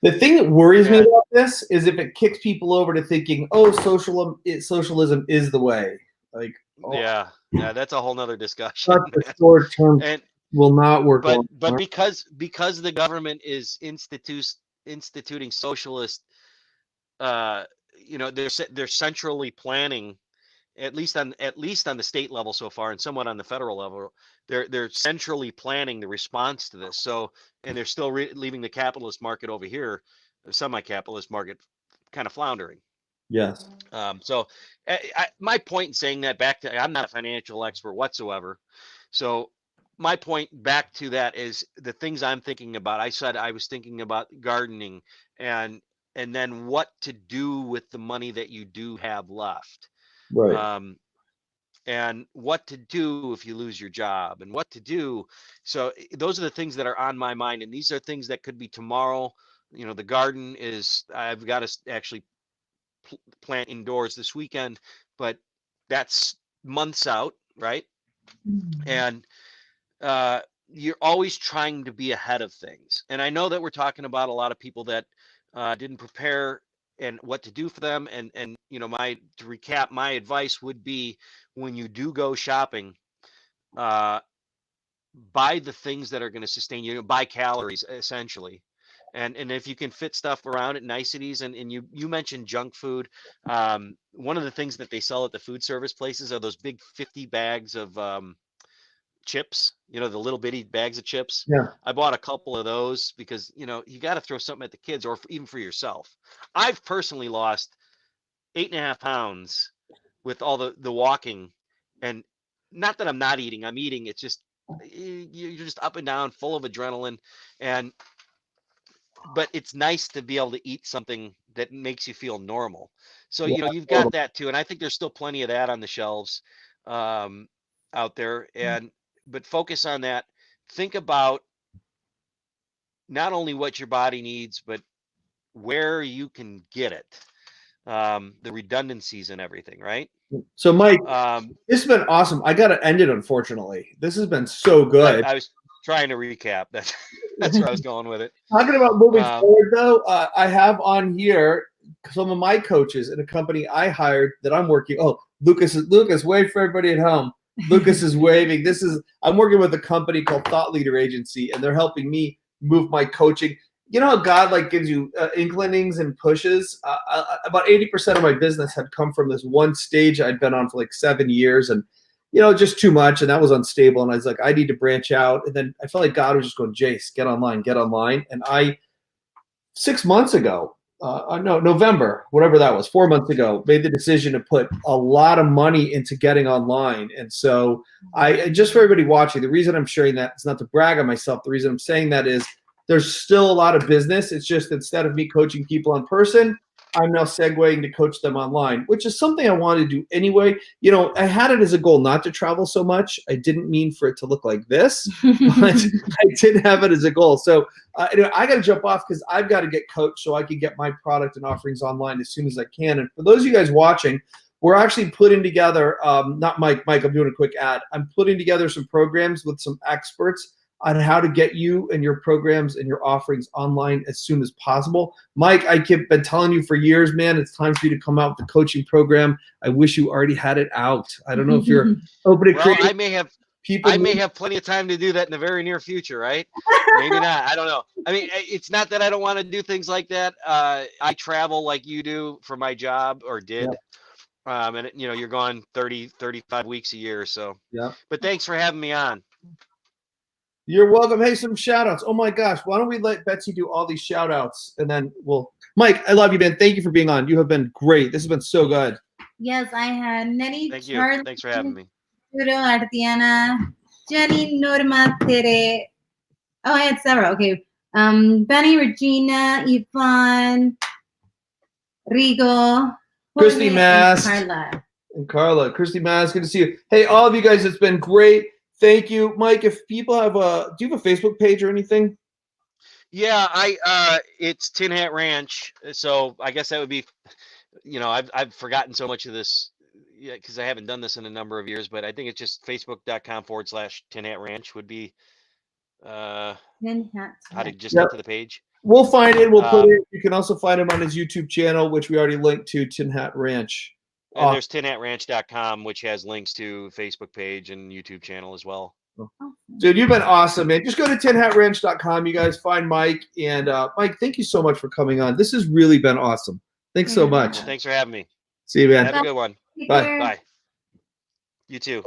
The thing that worries me about this is if it kicks people over to thinking, oh, socialism is the way. Like, yeah, that's a whole nother discussion. That's the short term and will not work. But because the government is instituting socialist, they're centrally planning, at least on the state level so far, and somewhat on the federal level, they're centrally planning the response to this. So, and they're still leaving the capitalist market over here, the semi-capitalist market, kind of floundering. Yes. So, my point in saying that, back to, I'm not a financial expert whatsoever. So, my point back to that is the things I'm thinking about. I said I was thinking about gardening and then what to do with the money that you do have left. Right. And what to do if you lose your job, and what to do. So those are the things that are on my mind, and these are things that could be tomorrow. The garden is, I've got to actually plant indoors this weekend, but that's months out, right? And you're always trying to be ahead of things. And I know that we're talking about a lot of people that didn't prepare and what to do for them. And you know, to recap, my advice would be, when you do go shopping, buy the things that are going to sustain you, buy calories essentially. And if you can fit stuff around it, niceties, and you mentioned junk food. One of the things that they sell at the food service places are those big 50 bags of chips, you know, the little bitty bags of chips. Yeah. I bought a couple of those because, you know, you got to throw something at the kids, or even for yourself. I've personally lost 8.5 pounds with all the walking, and not that I'm not eating, I'm eating. It's just, you're just up and down, full of adrenaline. But it's nice to be able to eat something that makes you feel normal. So, you know, you've got that too. And I think there's still plenty of that on the shelves out there. But focus on that. Think about not only what your body needs, but where you can get it. The redundancies and everything, right? So, Mike, this has been awesome. I got to end it, unfortunately. This has been so good. I was trying to recap. That's where I was going with it. Talking about moving forward, though, I have on here some of my coaches in a company I hired that I'm working. Oh, Lucas, wave for everybody at home. Lucas is waving. I'm working with a company called Thought Leader Agency, and they're helping me move my coaching. You know how God like gives you inclinings and pushes? About 80% of my business had come from this one stage I'd been on for like 7 years, and you know, just too much, and that was unstable. And I was like, I need to branch out. And then I felt like God was just going, Jase, get online. And I, 6 months ago, November, whatever that was, 4 months ago, made the decision to put a lot of money into getting online. And so just for everybody watching, the reason I'm sharing that is not to brag on myself. The reason I'm saying that is there's still a lot of business. It's just instead of me coaching people in person, I'm now segueing to coach them online, which is something I wanted to do anyway. You know, I had it as a goal not to travel so much. I didn't mean for it to look like this, but I did have it as a goal. So anyway, I got to jump off because I've got to get coached so I can get my product and offerings online as soon as I can. And for those of you guys watching, we're actually putting together, not Mike, I'm doing a quick ad. I'm putting together some programs with some experts on how to get you and your programs and your offerings online as soon as possible. Mike, I've been telling you for years, man, it's time for you to come out with the coaching program. I wish you already had it out. I don't know if you're open to creating. I may have plenty of time to do that in the very near future, right? Maybe not. I don't know. I mean, it's not that I don't want to do things like that. I travel like you do for my job, or did. Yeah. And you know, you're gone 30, 35 weeks a year. So, yeah. But thanks for having me on. You're welcome. Hey, some shout outs. Oh my gosh. Why don't we let Betsy do all these shout outs, and then Mike, I love you, man. Thank you for being on. You have been great. This has been so good. Yes, I had Nelly. Thank you. Thanks for having me. Artiana, Jenny, Norma, Tere. Oh, I had several. Okay. Benny, Regina, Yvonne, Rigo, Christy Mass, and Carla. Christy Mass, good to see you. Hey, all of you guys, it's been great. Thank you, Mike. If people have do you have a Facebook page or anything? Yeah, it's Tin Hat Ranch. So I guess that would be, you know, I've forgotten so much of this, because I haven't done this in a number of years. But I think it's just facebook.com/Tin Hat Ranch would be how to just get to the page. We'll find it. We'll put it. You can also find him on his YouTube channel, which we already linked to, Tin Hat Ranch. And there's tinhatranch.com, which has links to Facebook page and YouTube channel as well. Dude, you've been awesome, man. Just go to tinhatranch.com. You guys find Mike. And Mike, thank you so much for coming on. This has really been awesome. Thanks so much. Thanks for having me. See you, man. Have a good one. Bye. Bye. You too.